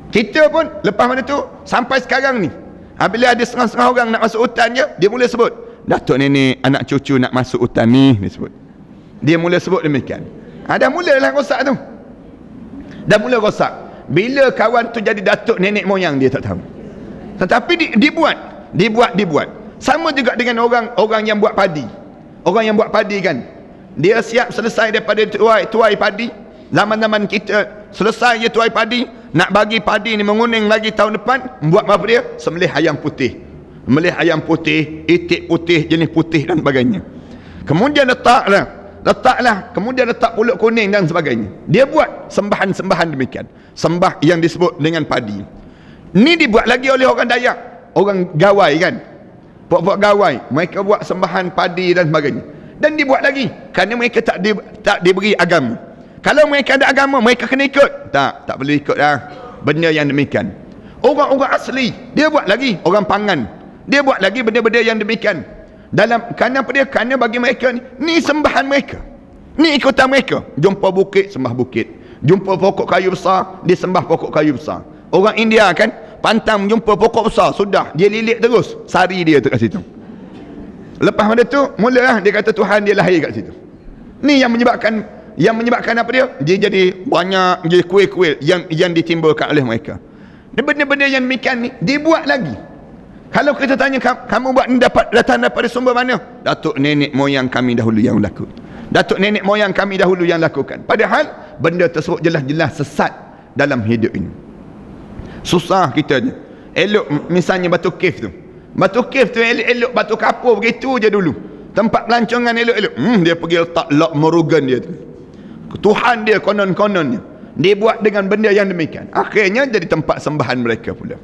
Kita pun lepas mana tu sampai sekarang ni, bila ada setengah-setengah orang nak masuk hutan je, dia mula sebut, datuk nenek anak cucu nak masuk hutan ni, dia sebut. Dia mula sebut demikian. Dah mulalah rosak tu. Dah mula rosak. Bila kawan tu jadi datuk nenek moyang, dia tak tahu. Tetapi dibuat. Sama juga dengan orang yang buat padi. Orang yang buat padi kan, dia siap selesai daripada tuai padi. Zaman-zaman kita selesai je tuai padi, nak bagi padi ni menguning lagi tahun depan, buat apa dia? Sembelih ayam putih. Sembelih ayam putih, itik putih, jenis putih dan sebagainya. Kemudian letaklah, kemudian letak pulut kuning dan sebagainya. Dia buat sembahan-sembahan demikian. Sembah yang disebut dengan padi. Ni dibuat lagi oleh orang Dayak, orang Gawai kan. Puak-puak Gawai, mereka buat sembahan padi dan sebagainya. Dan dibuat lagi kerana mereka tak diberi agama. Kalau mereka ada agama, mereka kena ikut. Tak boleh ikut dah benda yang demikian. Orang-orang asli dia buat lagi, orang pangan dia buat lagi benda-benda yang demikian. Kerana apa dia? Kerana bagi mereka ni sembahan mereka, ni ikutan mereka. Jumpa bukit, sembah bukit. Jumpa pokok kayu besar, dia sembah pokok kayu besar. Orang India kan, pantang jumpa pokok besar, sudah dia lilit terus, sari dia tu kat situ. Lepas pada tu mulalah dia kata Tuhan dia lahir kat situ. Ni yang menyebabkan apa dia? Dia jadi banyak jadi kuil-kuil yang ditimbulkan oleh mereka. Benda-benda yang demikian ni dibuat lagi. Kalau kita tanya kamu buat ni datang daripada sumber mana? Datuk nenek moyang kami dahulu yang lakukan. Datuk nenek moyang kami dahulu yang lakukan. Padahal benda tersebut jelas-jelas sesat dalam hidup ini. Susah kita je. Elok misalnya batu kif tu. Batu kif tu elok batu kapur begitu je dulu. Tempat pelancongan elok-elok. Dia pergi letak lock Morgan dia tu. Tuhan dia konon-kononnya. Dia buat dengan benda yang demikian. Akhirnya jadi tempat sembahan mereka pula.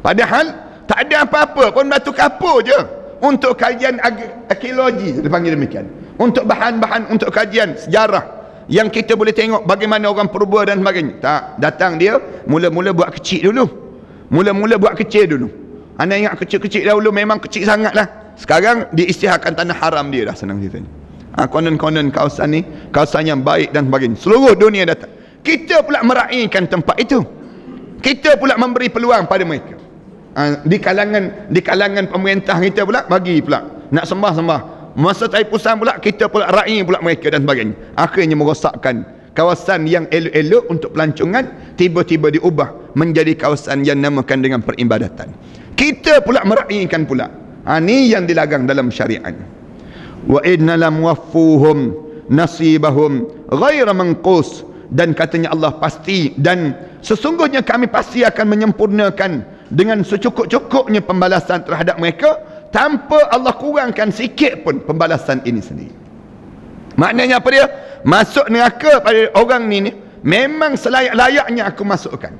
Padahal tak ada apa-apa pun, batu kapur je. Untuk kajian arkeologi dia panggil demikian. Untuk bahan-bahan untuk kajian sejarah yang kita boleh tengok bagaimana orang purba dan sebagainya. Tak, datang dia mula-mula buat kecil dulu. Mula-mula buat kecil dulu. Anda ingat kecil-kecil dahulu memang kecil sangat lah. Sekarang diisytiharkan tanah haram dia dah, senang ceritanya. Konon-konon kawasan ni kawasan yang baik dan sebagainya. Seluruh dunia datang. Kita pula meraihkan tempat itu. Kita pula memberi peluang pada mereka. Di kalangan pemerintah kita pula bagi pula nak sembah-sembah. Masa Taipusan pula kita pula raih pula mereka dan sebagainya. Akhirnya merosakkan kawasan yang elok-elok untuk pelancongan tiba-tiba diubah menjadi kawasan yang namakan dengan peribadatan. Kita pula meraihkan pula. Ni yang dilarang dalam syariat. Wa inna lam waffuhum nasibahum ghaira manqus. Dan katanya Allah pasti dan sesungguhnya kami pasti akan menyempurnakan dengan secukup-cukupnya pembalasan terhadap mereka tanpa Allah kurangkan sikit pun pembalasan ini sendiri. Maknanya apa dia? Masuk neraka pada orang ni memang selayak-layaknya aku masukkan.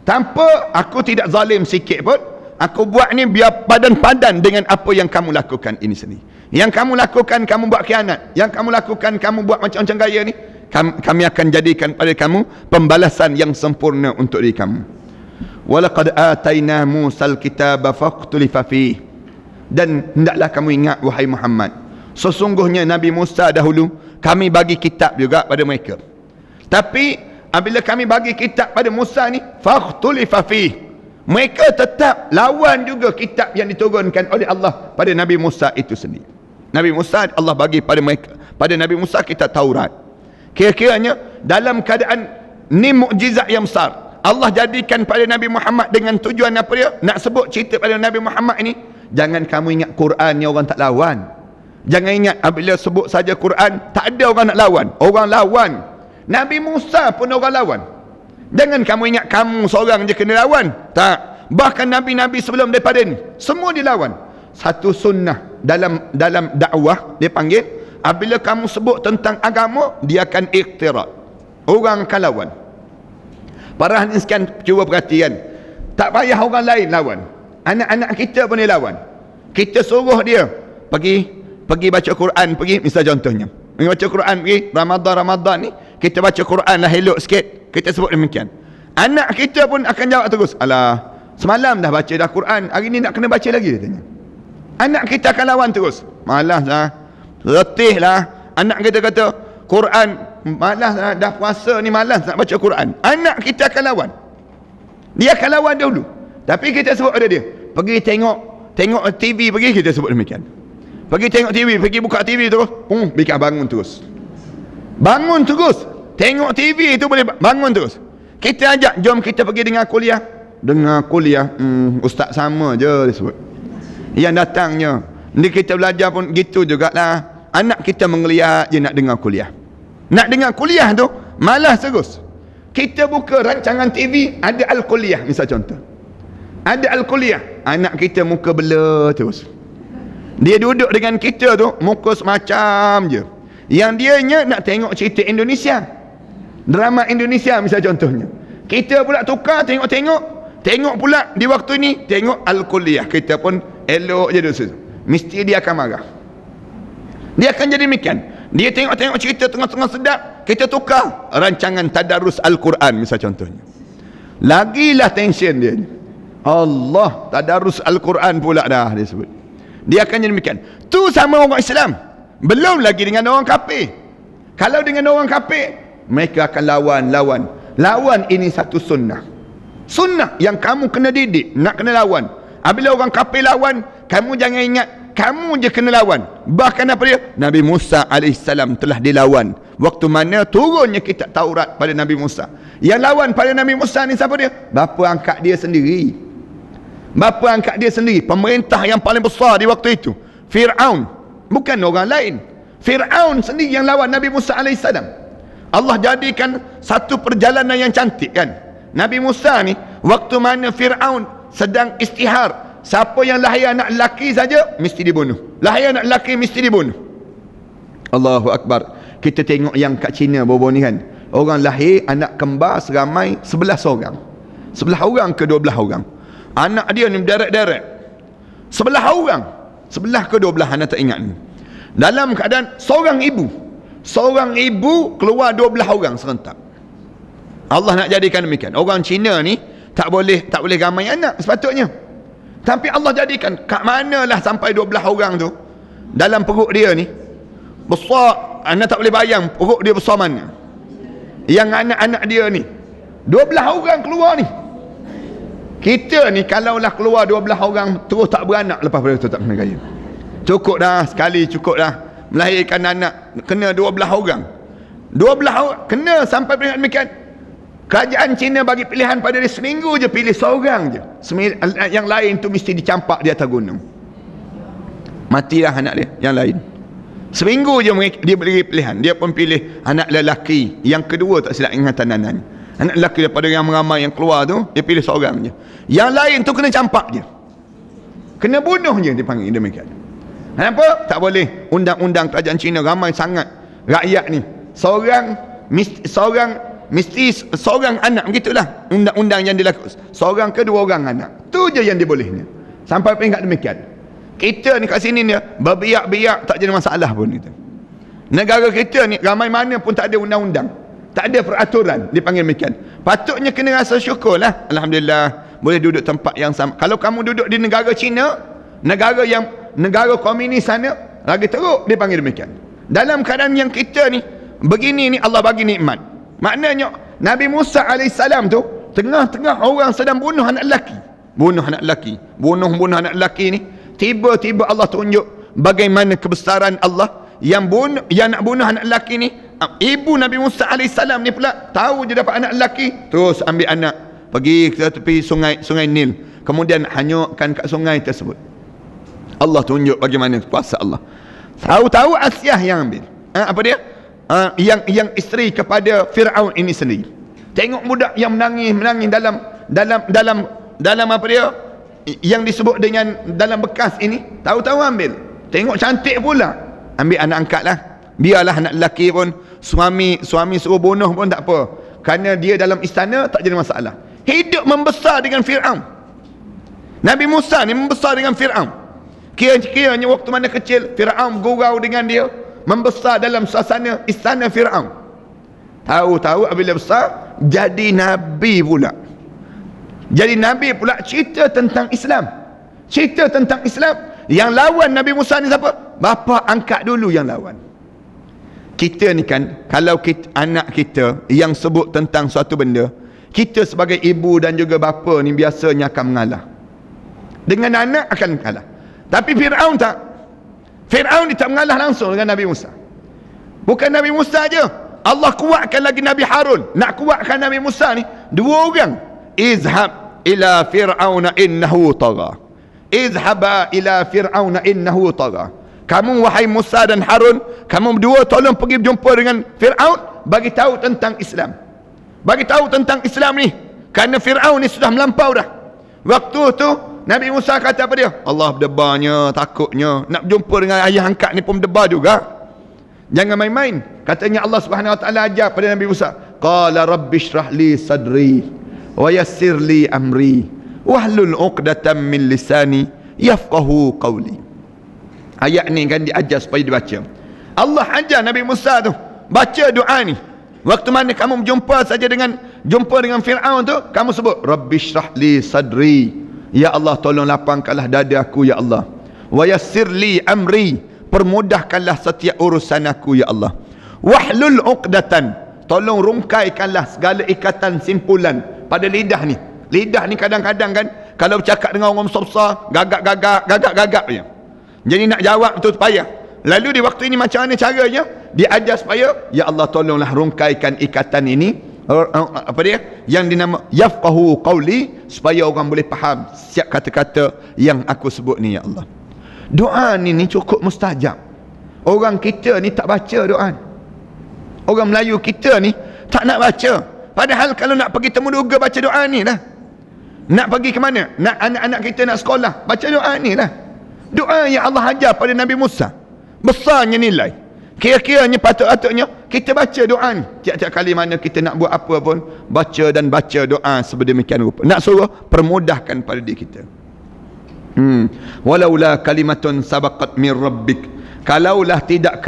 Tanpa aku tidak zalim sikit pun. Aku buat ni biar padan-padan dengan apa yang kamu lakukan ini sendiri. Yang kamu lakukan, kamu buat khianat. Yang kamu lakukan, kamu buat macam-macam gaya ni, kami akan jadikan pada kamu pembalasan yang sempurna untuk diri kamu. Walaqad atayna Musal kitaba faqtulifa fihi. Dan hendaklah kamu ingat wahai Muhammad, sesungguhnya Nabi Musa dahulu kami bagi kitab juga pada mereka. Tapi apabila kami bagi kitab pada Musa ni, faqtulifa fihi, mereka tetap lawan juga kitab yang diturunkan oleh Allah pada Nabi Musa itu sendiri. Nabi Musa Allah bagi pada mereka, pada Nabi Musa kitab Taurat. Kira-kiranya dalam keadaan ni mukjizat yang besar Allah jadikan pada Nabi Muhammad dengan tujuan apa dia? Nak sebut cerita pada Nabi Muhammad ini, jangan kamu ingat Quran ni orang tak lawan. Jangan ingat apabila sebut saja Quran tak ada orang nak lawan. Orang lawan. Nabi Musa pun orang lawan. Jangan kamu ingat kamu seorang je kena lawan. Tak. Bahkan Nabi-Nabi sebelum daripada ni semua dilawan. Satu sunnah dalam dakwah dia panggil, apabila kamu sebut tentang agama, dia akan ikhtirat. Orang akan lawan. Para hadirin sekalian, cuba perhatikan. Tak payah orang lain lawan. Anak-anak kita pun dia lawan. Kita suruh dia pergi baca Quran, misal contohnya. Pergi baca Quran, pergi Ramadan ni, kita baca Quran lah elok sikit. Kita sebut demikian. Anak kita pun akan jawab terus, alah, semalam dah baca dah Quran, hari ni nak kena baca lagi, dia tanya. Anak kita akan lawan terus. Malas lah, letih lah. Anak kita kata Quran, malas lah, dah puasa ni malas nak baca Quran. Anak kita akan lawan. Dia akan lawan dahulu. Tapi kita sebut pada dia, pergi tengok TV, pergi, kita sebut demikian. Pergi tengok TV, pergi buka TV terus, bikin bangun terus. Bangun terus. Tengok TV tu boleh bangun terus. Kita ajak, jom kita pergi dengar kuliah. Dengar kuliah, ustaz sama je dia sebut. Yang datangnya, ni kita belajar pun gitu jugalah. Anak kita mengeliat je nak dengar kuliah. Nak dengar kuliah tu, malas terus. Kita buka rancangan TV, ada Al-Kuliah misal contoh. Ada Al-Kuliah, anak kita muka bela terus. Dia duduk dengan kita tu, muka semacam je. Yang dianya nak tengok cerita Indonesia, drama Indonesia misal contohnya. Kita pula tukar tengok pula di waktu ni tengok Al-Kuliah. Kita pun elok je dosa. Mesti dia akan marah. Dia akan jadi demikian. Dia tengok-tengok cerita tengah-tengah sedap, kita tukar rancangan tadarus Al-Quran misal contohnya. Lagilah tension dia. Allah, tadarus Al-Quran pula dah dia sebut. Dia akan jadi demikian. Tu sama orang Islam. Belum lagi dengan orang kafir. Kalau dengan orang kafir, mereka akan lawan. Lawan ini satu sunnah. Sunnah yang kamu kena didik, nak kena lawan. Apabila orang kafir lawan, kamu jangan ingat kamu je kena lawan. Bahkan apa dia? Nabi Musa AS telah dilawan. Waktu mana turunnya kitab Taurat pada Nabi Musa. Yang lawan pada Nabi Musa ni siapa dia? Bapa angkat dia sendiri. Bapa angkat dia sendiri. Pemerintah yang paling besar di waktu itu, Fir'aun. Bukan orang lain. Fir'aun sendiri yang lawan Nabi Musa AS. Allah jadikan satu perjalanan yang cantik kan. Nabi Musa ni, waktu mana Fir'aun sedang istihar, siapa yang lahir anak lelaki saja mesti dibunuh. Lahir anak lelaki mesti dibunuh. Allahu Akbar. Kita tengok yang kat China baru-baru ni kan, orang lahir anak kembar seramai 11 orang. 11 orang ke 12 orang. Anak dia ni berderet-deret 11 orang. 11 ke 12 anak tak ingat ni. Dalam keadaan seorang ibu keluar 12 orang serentak. Allah nak jadikan demikian. Orang Cina ni tak boleh ramai anak sepatutnya. Tapi Allah jadikan, kat manalah sampai 12 orang tu dalam perut dia ni besar, anda tak boleh bayang perut dia besar mana. Yang anak-anak dia ni 12 orang keluar ni. Kita ni kalaulah keluar 12 orang terus tak beranak, lepas pada tu tak kena gaya. Cukup dah, sekali cukup dah melahirkan anak, kena 12 orang. 12 orang kena sampai peringkat demikian. Kerajaan Cina bagi pilihan pada dia, seminggu je pilih seorang je. Yang lain tu mesti dicampak di atas gunung. Matilah anak dia yang lain. Seminggu je dia beri pilihan. Dia pun pilih anak lelaki. Yang kedua tak silap ingatan anak. Anak lelaki daripada yang ramai yang keluar tu, dia pilih seorang je. Yang lain tu kena campak je. Kena bunuh je, dipanggil demikian. Kenapa? Tak boleh. Undang-undang kerajaan Cina ramai sangat rakyat ni. Mesti seorang anak, begitulah undang-undang yang dilakukan. Seorang ke 2 orang anak. Tu je yang dibolehnya. Sampai peringkat demikian. Kita ni kat sini ni berbiak-biak tak jadi masalah pun kita. Negara kita ni ramai mana pun tak ada undang-undang. Tak ada peraturan, dipanggil demikian. Patutnya kena rasa syukurlah. Alhamdulillah boleh duduk tempat yang sama. Kalau kamu duduk di negara Cina, negara komunis sana, lagi teruk dipanggil demikian. Dalam keadaan yang kita ni begini ni, Allah bagi nikmat. Maknanya Nabi Musa AS tu tengah-tengah orang sedang bunuh anak lelaki. Bunuh anak lelaki ni, tiba-tiba Allah tunjuk bagaimana kebesaran Allah yang nak bunuh anak lelaki ni. Ibu Nabi Musa AS ni pula tahu je dapat anak lelaki, terus ambil anak pergi ke tepi sungai Nil, kemudian hanyutkan kat sungai tersebut. Allah tunjuk bagaimana kuasa Allah. Tahu-tahu Asiah yang ambil. Apa dia? Yang isteri kepada Fir'aun ini sendiri. Tengok budak yang menangis dalam apa dia yang disebut dengan dalam bekas ini, tahu-tahu ambil. Tengok cantik pula, ambil anak angkat lah. Biarlah anak lelaki pun suami suruh bunuh pun tak apa, kerana dia dalam istana tak jadi masalah. Hidup membesar dengan Fir'aun. Nabi Musa ni membesar dengan Fir'aun. Kira-kiranya waktu mana kecil Fir'aun gurau dengan dia, membesar dalam suasana istana Fir'aun. Tahu-tahu apabila besar jadi Nabi pula. Jadi Nabi pula cerita tentang Islam. Yang lawan Nabi Musa ni siapa? Bapa angkat dulu yang lawan. Kita ni kan, kalau anak kita yang sebut tentang suatu benda, kita sebagai ibu dan juga bapa ni biasanya akan mengalah. Dengan anak akan kalah. Tapi Fir'aun tak. Fir'aun ni tak mengalah langsung dengan Nabi Musa. Bukan Nabi Musa je, Allah kuatkan lagi Nabi Harun. Nak kuatkan Nabi Musa ni, 2 orang. Izhab ila Fir'auna innahu tagha. Izhaba ila Fir'auna innahu tagha. Kamu wahai Musa dan Harun, kamu berdua tolong pergi berjumpa dengan Fir'aun, bagi tahu tentang Islam. Bagi tahu tentang Islam ni, kerana Fir'aun ni sudah melampau dah. Waktu tu Nabi Musa kata apa dia? Allah berdebarnya, takutnya nak berjumpa dengan ayah angkat ni pun berdebar juga. Jangan main-main. Katanya Allah Subhanahu Wa Taala ajar pada Nabi Musa, qala rabbi shrah li sadri wa yassir li amri wahlul 'uqdatam min lisani yafqahu qawli. Ayat ni kan diajar supaya dibaca. Allah ajar Nabi Musa tu baca doa ni. Waktu mana kamu jumpa dengan Fir'aun tu, kamu sebut Rabbishrah li sadri, ya Allah tolong lapangkanlah dada aku ya Allah, wa yassir li amri, permudahkanlah setiap urusan aku ya Allah, wahlul uqdatan, tolong rungkaikanlah segala ikatan simpulan pada lidah ni. Lidah ni kadang-kadang kan kalau bercakap dengan orang besar-besar gagak je. Jadi nak jawab tu payah. Lalu di waktu ini macam mana caranya? Dia ajar supaya ya Allah tolonglah rungkaikan ikatan ini, apa dia yang dinama yafqahu qawli, supaya orang boleh faham setiap kata-kata yang aku sebut ni ya Allah. Doa ni cukup mustajab. Orang kita ni tak baca doa. Orang Melayu kita ni tak nak baca. Padahal kalau nak pergi temu duga baca doa ni lah. Nak pergi ke mana? Nak anak-anak kita nak sekolah, baca doa ni lah. Doa yang Allah ajar pada Nabi Musa besarnya nilai. Kira-kiranya patut-patutnya kita baca doa ni. Tiap-tiap kali mana kita nak buat apa pun, baca dan baca doa sedemikian rupa. Nak suruh permudahkan pada diri kita. Walaula kalimatun sabaqat min rabbik, kalaulah tidak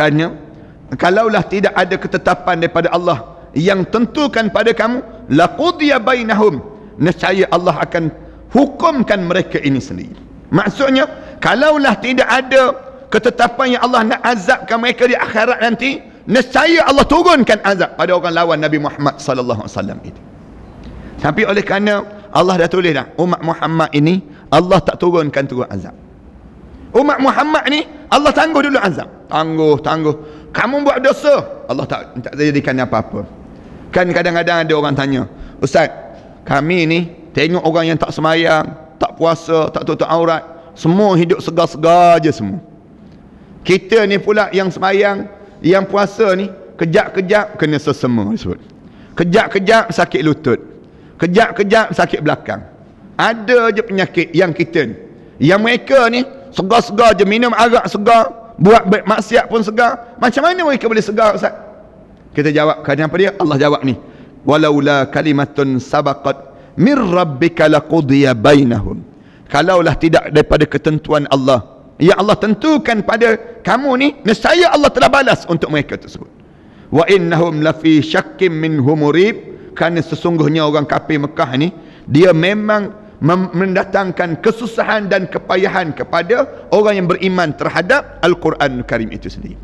ada ketetapan daripada Allah yang tentukan pada kamu, laqudiya bainahum, nescaya Allah akan hukumkan mereka ini sendiri. Maksudnya kalaulah tidak ada ketetapan yang Allah nak azabkan mereka di akhirat nanti, nescaya Allah turunkan azab pada orang lawan Nabi Muhammad sallallahu alaihi wasallam itu. Tapi oleh kerana Allah dah tulis dah, umat Muhammad ini Allah tak turun azab. Umat Muhammad ni Allah tangguh dulu azab. Tangguh. Kamu buat dosa, Allah tak jadikan apa-apa. Kan kadang-kadang ada orang tanya, Ustaz, kami ni tengok orang yang tak semayang, tak puasa, tak tutup aurat, semua hidup segar-segar je semua. Kita ni pula yang semayang, yang puasa ni, kejap-kejap kena sesama disebut. Kejap-kejap sakit lutut, kejap-kejap sakit belakang. Ada je penyakit yang kita ni. Yang mereka ni segar-segar je, minum arak segar, buat maksiat pun segar. Macam mana mereka boleh segar, Ustaz? Kita jawab, kenapa dia? Allah jawab ni, walaula kalimatun sabaqat mir rabbika laqudiya bainahum, kalaulah tidak daripada ketentuan Allah yang Allah tentukan pada kamu ni, nescaya Allah telah balas untuk mereka tersebut. Wa innahum lafi syakkim minhu murib, kerana sesungguhnya orang kafir Mekah ni dia memang mendatangkan kesusahan dan kepayahan kepada orang yang beriman terhadap Al-Quran Karim itu sendiri.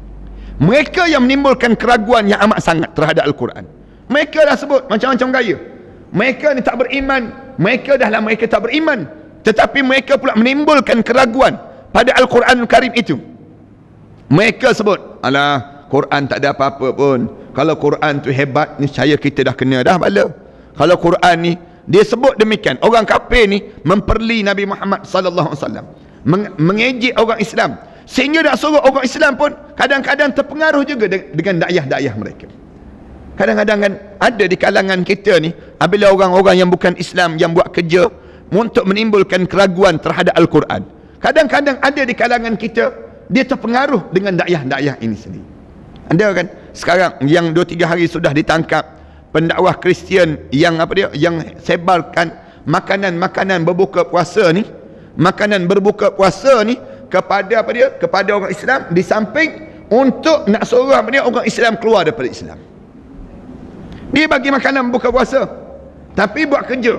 Mereka yang menimbulkan keraguan yang amat sangat terhadap Al-Quran. Mereka dah sebut macam-macam gaya. Mereka ni tak beriman, mereka tak beriman, tetapi mereka pula menimbulkan keraguan pada Al-Quran Karim itu. Mereka sebut, alah, Quran tak ada apa-apa pun. Kalau Quran tu hebat, niscaya kita dah kena dah bala. Kalau Quran ni, dia sebut demikian. Orang kafir ni memperli Nabi Muhammad sallallahu alaihi wasallam, mengejek orang Islam, sehingga nak suruh orang Islam pun kadang-kadang terpengaruh juga dengan dakwah mereka. Kadang-kadang kan ada di kalangan kita ni, apabila orang-orang yang bukan Islam yang buat kerja untuk menimbulkan keraguan terhadap Al-Quran, kadang-kadang ada di kalangan kita, dia terpengaruh dengan dakwah ini sendiri. Ada kan sekarang yang 2-3 hari sudah ditangkap pendakwah Kristian yang yang sebarkan makanan berbuka puasa ni, kepada kepada orang Islam, di samping untuk nak suruh orang Islam keluar daripada Islam. Dia bagi makanan buka puasa, tapi buat kerja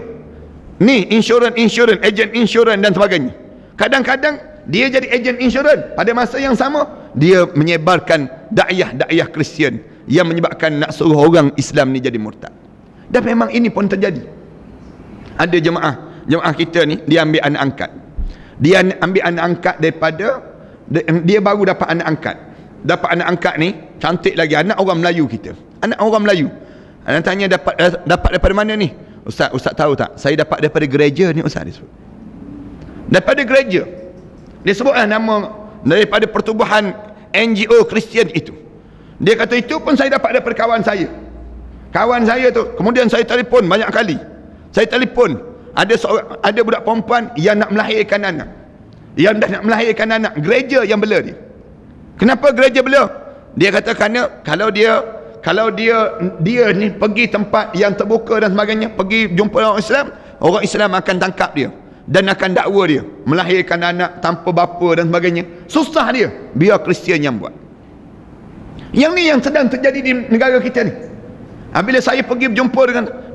ni insurans, ejen insurans dan sebagainya. Kadang-kadang dia jadi ejen insurans, pada masa yang sama dia menyebarkan dakwah Kristian yang menyebabkan nak suruh orang Islam ni jadi murtad. Dan memang ini pun terjadi. Ada jemaah kita ni, dia ambil anak angkat. Dia ambil anak angkat daripada dia baru dapat anak angkat. Dapat anak angkat ni cantik lagi, anak orang Melayu kita. Anak orang Melayu. Anak tanya dapat daripada mana ni? Ustaz tahu tak? Saya dapat daripada gereja ni, Ustaz, dia sebut. Daripada gereja. Dia sebutlah nama daripada pertubuhan NGO Kristian itu. Dia kata itu pun saya dapat daripada kawan saya. Kawan saya tu, kemudian saya telefon banyak kali. Saya telefon, ada budak perempuan yang nak melahirkan anak. Yang dah nak melahirkan anak, gereja yang bela dia. Kenapa gereja bela? Dia kata kerana kalau dia ni pergi tempat yang terbuka dan sebagainya, pergi jumpa orang Islam akan tangkap dia dan akan dakwa dia melahirkan anak tanpa bapa dan sebagainya. Susah dia, biar Kristian yang buat. Yang ni yang sedang terjadi di negara kita ni. Bila saya pergi berjumpa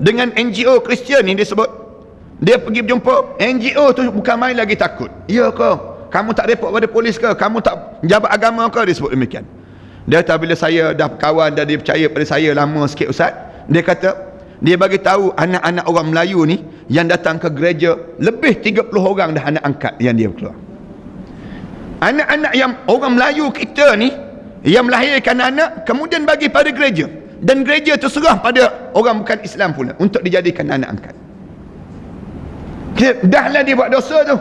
dengan NGO Kristian ni, dia pergi berjumpa NGO tu, bukan main lagi takut. Ya ke? Kamu tak report pada polis ke? Kamu tak jabat agama ke? Dia sebut demikian. Dia kata bila saya dah kawan, dah dia percaya pada saya lama sikit Ustaz, dia kata dia bagi tahu anak-anak orang Melayu ni yang datang ke gereja lebih 30 orang dah anak angkat yang dia keluar. Anak-anak yang orang Melayu kita ni yang melahirkan anak kemudian bagi pada gereja, dan gereja tu serah pada orang bukan Islam pula untuk dijadikan anak angkat. Dahlah dia buat dosa tu,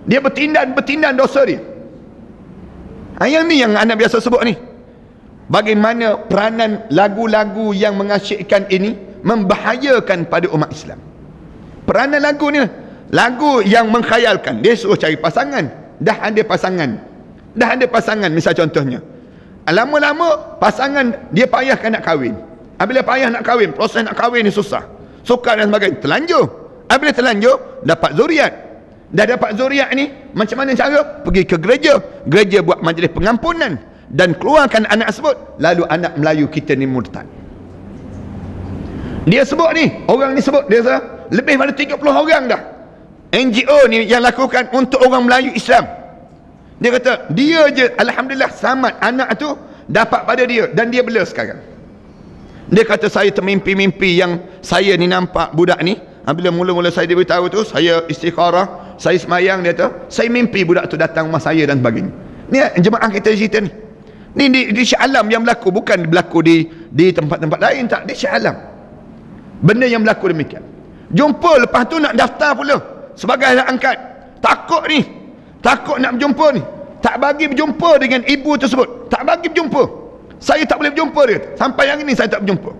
dia bertindak dosa dia. Yang ni yang anak biasa sebut ni. Bagaimana peranan lagu-lagu yang mengasyikkan ini membahayakan pada umat Islam. Peranan lagu ni, lagu yang mengkhayalkan. Dia suruh cari pasangan, dah ada pasangan misal contohnya, lama-lama pasangan dia payahkan nak kahwin. Bila payah nak kahwin, proses nak kahwin ni susah, sukar dan sebagainya, terlanjur. Bila terlanjur, dapat zuriat. Dah dapat zuriat ni, macam mana cara? Pergi ke gereja buat majlis pengampunan dan keluarkan anak tersebut. Lalu anak Melayu kita ni murtad. Dia sebut ni, orang ni sebut, dia lebih pada 30 orang dah NGO ni yang lakukan untuk orang Melayu Islam. Dia kata dia je alhamdulillah selamat, anak tu dapat pada dia dan dia bela sekarang. Dia kata saya termimpi-mimpi yang saya ni nampak budak ni. Bila mula-mula saya diberitahu tu, saya istikharah, saya semayang, dia kata saya mimpi budak tu datang rumah saya dan sebagainya. Ni jemaah kita cerita ni. Ni di Shah Alam yang berlaku, bukan berlaku di tempat-tempat lain, tak, di Shah Alam. Benda yang berlaku demikian. Jumpa, lepas tu nak daftar pula sebagai anak angkat. Takut nak berjumpa ni. Tak bagi berjumpa dengan ibu tersebut. Tak bagi berjumpa. Saya tak boleh berjumpa dia. Sampai hari ni saya tak berjumpa.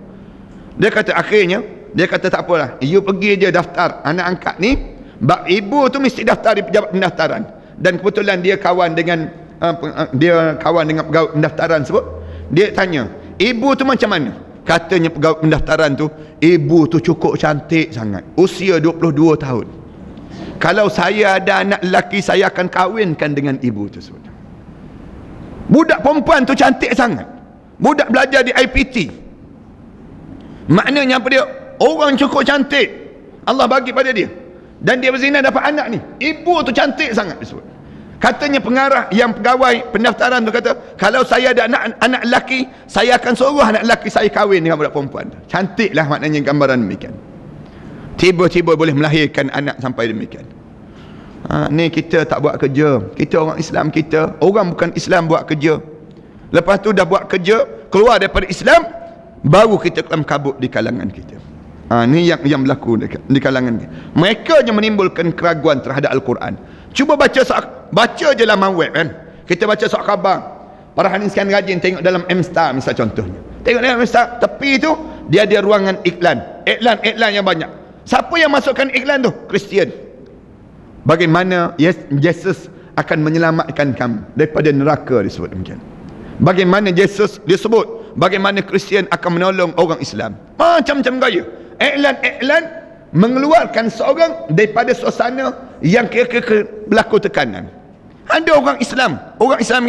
Dia kata akhirnya, dia kata tak apalah, you pergi je daftar anak angkat ni. Ibu tu mesti daftar di pejabat pendaftaran. Dan kebetulan dia kawan dengan pegawai pendaftaran tersebut. Dia tanya, ibu tu macam mana? Katanya pegawai pendaftaran tu, ibu tu cukup cantik sangat, usia 22 tahun. Kalau saya ada anak lelaki, saya akan kahwinkan dengan ibu tersebut. Budak perempuan tu cantik sangat. Budak belajar di IPT. Maknanya apa dia? Orang cukup cantik Allah bagi pada dia, dan dia berzina dapat anak ni. Ibu tu cantik sangat disebut. Katanya pengarah yang pegawai pendaftaran tu kata, kalau saya ada anak lelaki, saya akan suruh anak lelaki saya kahwin dengan budak perempuan. Cantiklah maknanya gambaran demikian. Tiba-tiba boleh melahirkan anak sampai demikian. Ni kita tak buat kerja. Kita orang Islam, kita orang bukan Islam buat kerja. Lepas tu dah buat kerja, keluar daripada Islam, baru kita kelam kabut di kalangan kita. Ni yang berlaku di kalangan kita. Mereka yang menimbulkan keraguan terhadap Al-Quran. Cuba baca je laman web kan. Kita baca surat khabar. Para hadirin sekalian rajin tengok dalam M-Star misal contohnya. Tengok dalam M-Star, tepi tu dia ada ruangan iklan. Iklan yang banyak. Siapa yang masukkan iklan tu? Kristian. Bagaimana Yesus akan menyelamatkan kamu daripada neraka, disebut demikian. Bagaimana Yesus disebut, bagaimana Kristian akan menolong orang Islam. Macam-macam gaya. Iklan mengeluarkan seorang daripada suasana yang kira-kira berlaku tekanan. Ada orang Islam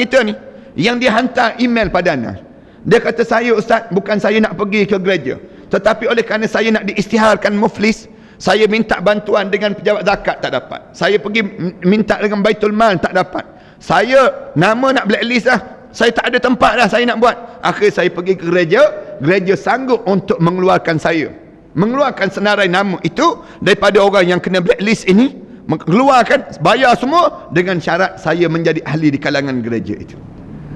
kita ni yang dia hantar email pada anda. Dia kata, saya Ustaz, bukan saya nak pergi ke gereja, tetapi oleh kerana saya nak diisytiharkan muflis, saya minta bantuan dengan pejabat zakat, tak dapat. Saya pergi minta dengan Baitul Mal, tak dapat. Saya nama nak blacklist dah, saya tak ada tempat dah saya nak buat. Akhir saya pergi ke gereja sanggup untuk mengeluarkan senarai nama itu daripada orang yang kena blacklist ini, mengeluarkan, bayar semua dengan syarat saya menjadi ahli di kalangan gereja itu.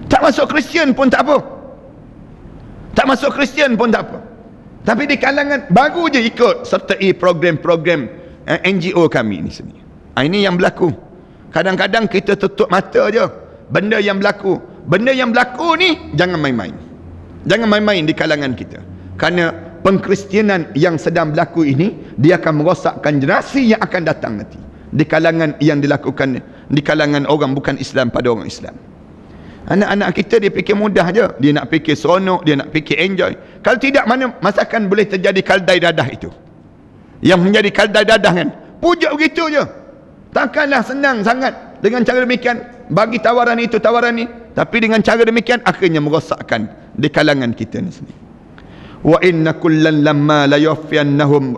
Tak masuk Kristian pun tak apa. Tapi di kalangan baru je ikut sertai program-program NGO kami ni sini. Ini yang berlaku. Kadang-kadang kita tutup mata je. Benda yang berlaku ni jangan main-main. Jangan main-main di kalangan kita. Kerana pengkristianan yang sedang berlaku ini, dia akan merosakkan generasi yang akan datang nanti. Di kalangan yang dilakukan di kalangan orang bukan Islam pada orang Islam. Anak-anak kita dia fikir mudah je. Dia nak fikir seronok, dia nak fikir enjoy. Kalau tidak, mana masakan boleh terjadi kaldai dadah itu. Yang menjadi kaldai dadah kan, pujuk begitu je. Takkanlah senang sangat dengan cara demikian. Bagi tawaran itu, tawaran ni. Tapi dengan cara demikian akhirnya merosakkan di kalangan kita ni sendiri. Wa inna kullan lamma la yuwaffiyannahum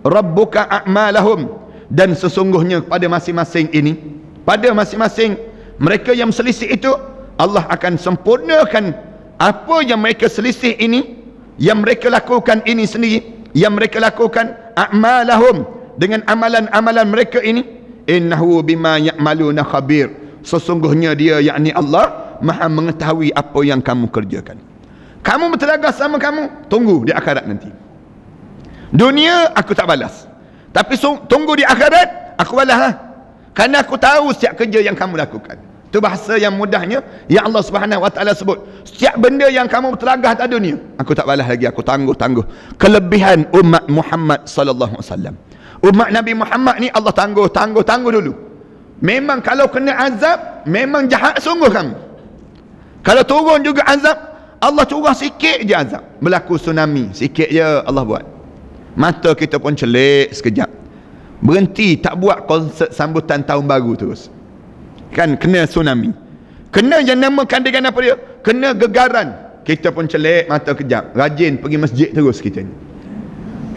rabbuka a'malahum. Dan sesungguhnya pada masing-masing ini, pada masing-masing mereka yang selisih itu, Allah akan sempurnakan apa yang mereka selisih ini, yang mereka lakukan ini sendiri, yang mereka lakukan a'malahum, dengan amalan-amalan mereka ini. Innahu bima ya'maluna khabir. Sesungguhnya dia, yakni Allah, maha mengetahui apa yang kamu kerjakan. Kamu bertelagas sama kamu, tunggu di akhirat nanti. Dunia aku tak balas, tapi tunggu di akhirat aku balas lah. Kerana aku tahu setiap kerja yang kamu lakukan. Itu bahasa yang mudahnya yang Allah Subhanahu wa taala sebut. Setiap benda yang kamu bertelagah atas dunia, aku tak balas lagi, aku tangguh. Kelebihan umat Muhammad sallallahu alaihi wasallam. Umat Nabi Muhammad ni Allah tangguh dulu. Memang kalau kena azab, memang jahat sungguh kamu. Kalau turun juga azab, Allah curah sikit je azab. Berlaku tsunami, sikit je Allah buat. Mata kita pun celik sekejap. Berhenti, tak buat konsert sambutan tahun baru terus. Kan kena tsunami. Kena yang namakan dengan apa dia? Kena gegaran. Kita pun celik mata kejap. Rajin pergi masjid terus kita ni.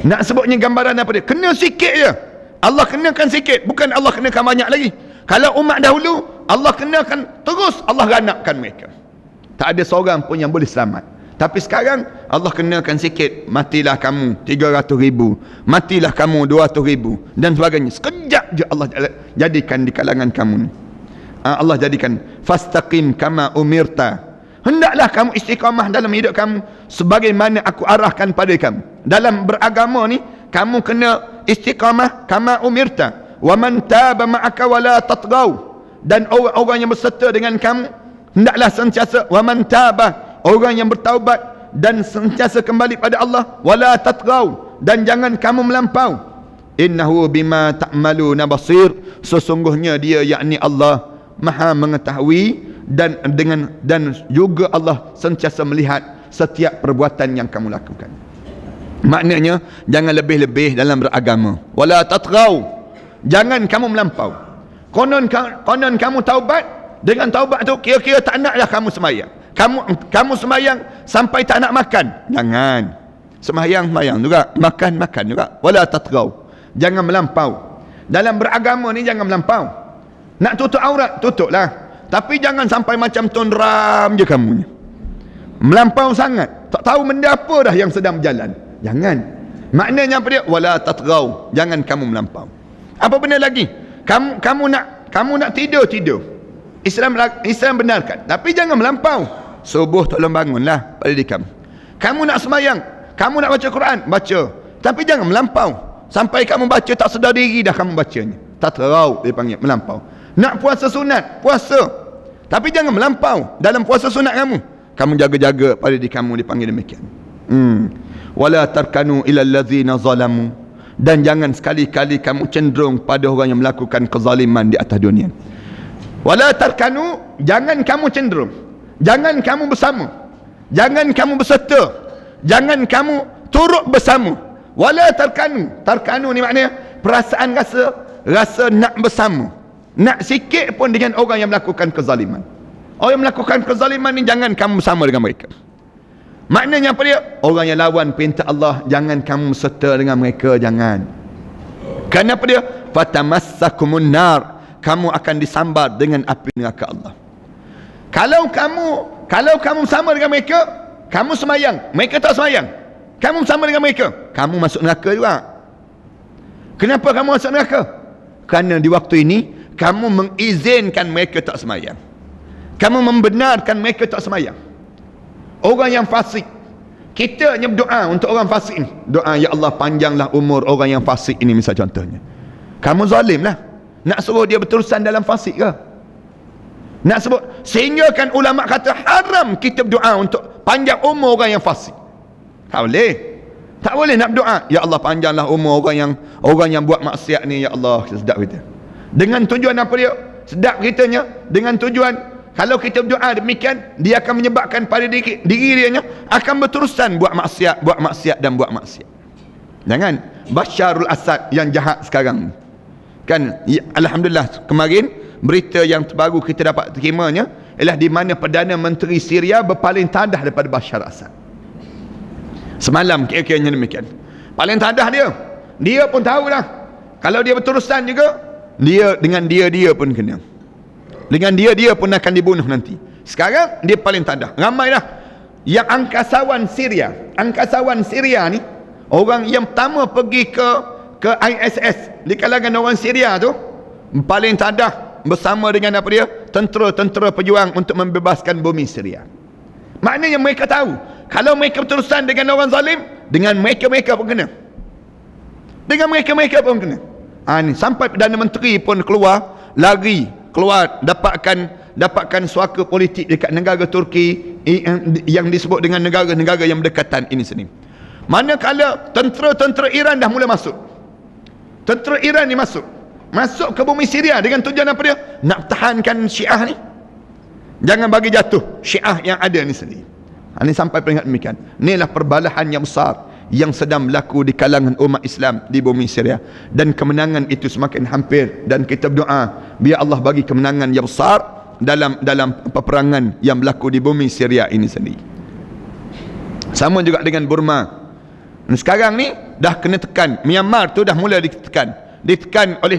Nak sebutnya gambaran apa dia? Kena sikit je. Allah kenakan sikit, bukan Allah kenakan banyak lagi. Kalau umat dahulu, Allah kenakan terus, Allah ganapkan mereka. Tak ada seorang pun yang boleh selamat. Tapi sekarang Allah kenakan sikit, matilah kamu 300,000, matilah kamu 200,000 dan sebagainya. Sekejap je Allah jadikan di kalangan kamu ni. Allah jadikan fastaqim kama umirta. Hendaklah kamu istiqamah dalam hidup kamu sebagaimana aku arahkan pada kamu. Dalam beragama ni kamu kena istiqamah kama umirta. Wa man taba ma'aka wala tatghaw. Dan orang-orang yang berserta dengan kamu hendaklah sentiasa wa man taba, orang yang bertaubat dan sentiasa kembali pada Allah, wala tatghaw, dan jangan kamu melampau. Innahu bima ta'maluna basir. Sesungguhnya dia, yakni Allah, maha mengetahui dan juga Allah sentiasa melihat setiap perbuatan yang kamu lakukan. Maknanya jangan lebih-lebih dalam beragama. Wala tatghaw, jangan kamu melampau. Konon kamu taubat, dengan taubat tu kira-kira tak naklah kamu sembahyang. Kamu sembahyang sampai tak nak makan. Jangan. Sembahyang juga, makan juga. Wala tatghaw, jangan melampau. Dalam beragama ni jangan melampau. Nak tutup aurat, tutuplah. Tapi jangan sampai macam Tuan Ram je kamu ni. Melampau sangat. Tak tahu benda apa dah yang sedang berjalan. Jangan. Maknanya apa dia? Wala tatghaw, jangan kamu melampau. Apa benda lagi? Kamu nak tidur. Islam benarkan. Tapi jangan melampau. Subuh tolong bangunlah pada diri kamu. Kamu nak sembahyang, kamu nak baca Quran, baca. Tapi jangan melampau. Sampai kamu baca tak sedar diri dah kamu bacanya. Tatghaw dia panggil, melampau. Nak puasa sunat, puasa. Tapi jangan melampau dalam puasa sunat kamu jaga-jaga pada diri kamu, dipanggil demikian. Wala tarkanu ilal ladzina zalamu, dan jangan sekali-kali kamu cenderung pada orang yang melakukan kezaliman di atas dunia. Wala tarkanu, jangan kamu cenderung, jangan kamu bersama, jangan kamu berserta, jangan kamu turut bersama. Wala tarkanu ni maknanya perasaan rasa nak bersama, nak sikit pun dengan orang yang melakukan kezaliman. Orang yang melakukan kezaliman ni jangan kamu bersama dengan mereka. Maknanya apa dia? Orang yang lawan perintah Allah, jangan kamu serta dengan mereka, jangan. Kenapa dia? Fatamassakumun nar, kamu akan disambar dengan api neraka Allah. Kalau kamu sama dengan mereka, kamu sembahyang, mereka tak sembahyang, kamu sama dengan mereka, kamu masuk neraka juga. Kenapa kamu masuk neraka? Kerana di waktu ini kamu mengizinkan mereka tak sembahyang, kamu membenarkan mereka tak sembahyang. Orang yang fasik, kita hanya berdoa untuk orang fasik ni. Doa, ya Allah panjanglah umur orang yang fasik ini, misal contohnya. Kamu zalim lah. Nak suruh dia berterusan dalam fasik ke? Nak sebut, sehingga kan ulama kata haram kita berdoa untuk panjang umur orang yang fasik. Tak boleh nak berdoa, ya Allah panjanglah umur orang yang buat maksiat ni, ya Allah. Sedap kita. Dengan tujuan apa dia? Sedap kitanya dengan tujuan, kalau kita berdoa demikian, dia akan menyebabkan pada diri dia akan berterusan buat maksiat. Jangan. Bashar al-Assad yang jahat sekarang kan, Alhamdulillah kemarin berita yang terbaru kita dapat terimanya ialah di mana Perdana Menteri Syria berpaling tandah daripada Bashar Assad. Semalam kira-kiranya demikian. Paling tandah dia pun tahu dah kalau dia berterusan juga, dia pun kena, dengan dia pun akan dibunuh nanti. Sekarang dia paling tandah. Ramai dah yang angkasawan Syria ni, orang yang pertama pergi ke ISS di kalangan orang Syria tu, paling tandah bersama dengan apa dia, tentera pejuang untuk membebaskan bumi Syria. Maknanya mereka tahu kalau mereka berterusan dengan orang zalim, dengan mereka pun kena, ni, sampai Perdana Menteri pun keluar dapatkan suaka politik dekat negara Turki yang disebut dengan negara-negara yang berdekatan ini sini. Manakala tentera Iran dah mula masuk, tentera Iran ni masuk ke bumi Syria dengan tujuan apa dia? Nak pertahankan Syiah ni, jangan bagi jatuh Syiah yang ada ni sendiri. Ini sampai peringkat demikian. Inilah perbalahan yang besar yang sedang berlaku di kalangan umat Islam di bumi Syria, dan kemenangan itu semakin hampir, dan kita berdoa biar Allah bagi kemenangan yang besar dalam peperangan yang berlaku di bumi Syria ini sendiri. Sama juga dengan Burma. Sekarang ni dah kena tekan. Myanmar tu dah mula ditekan oleh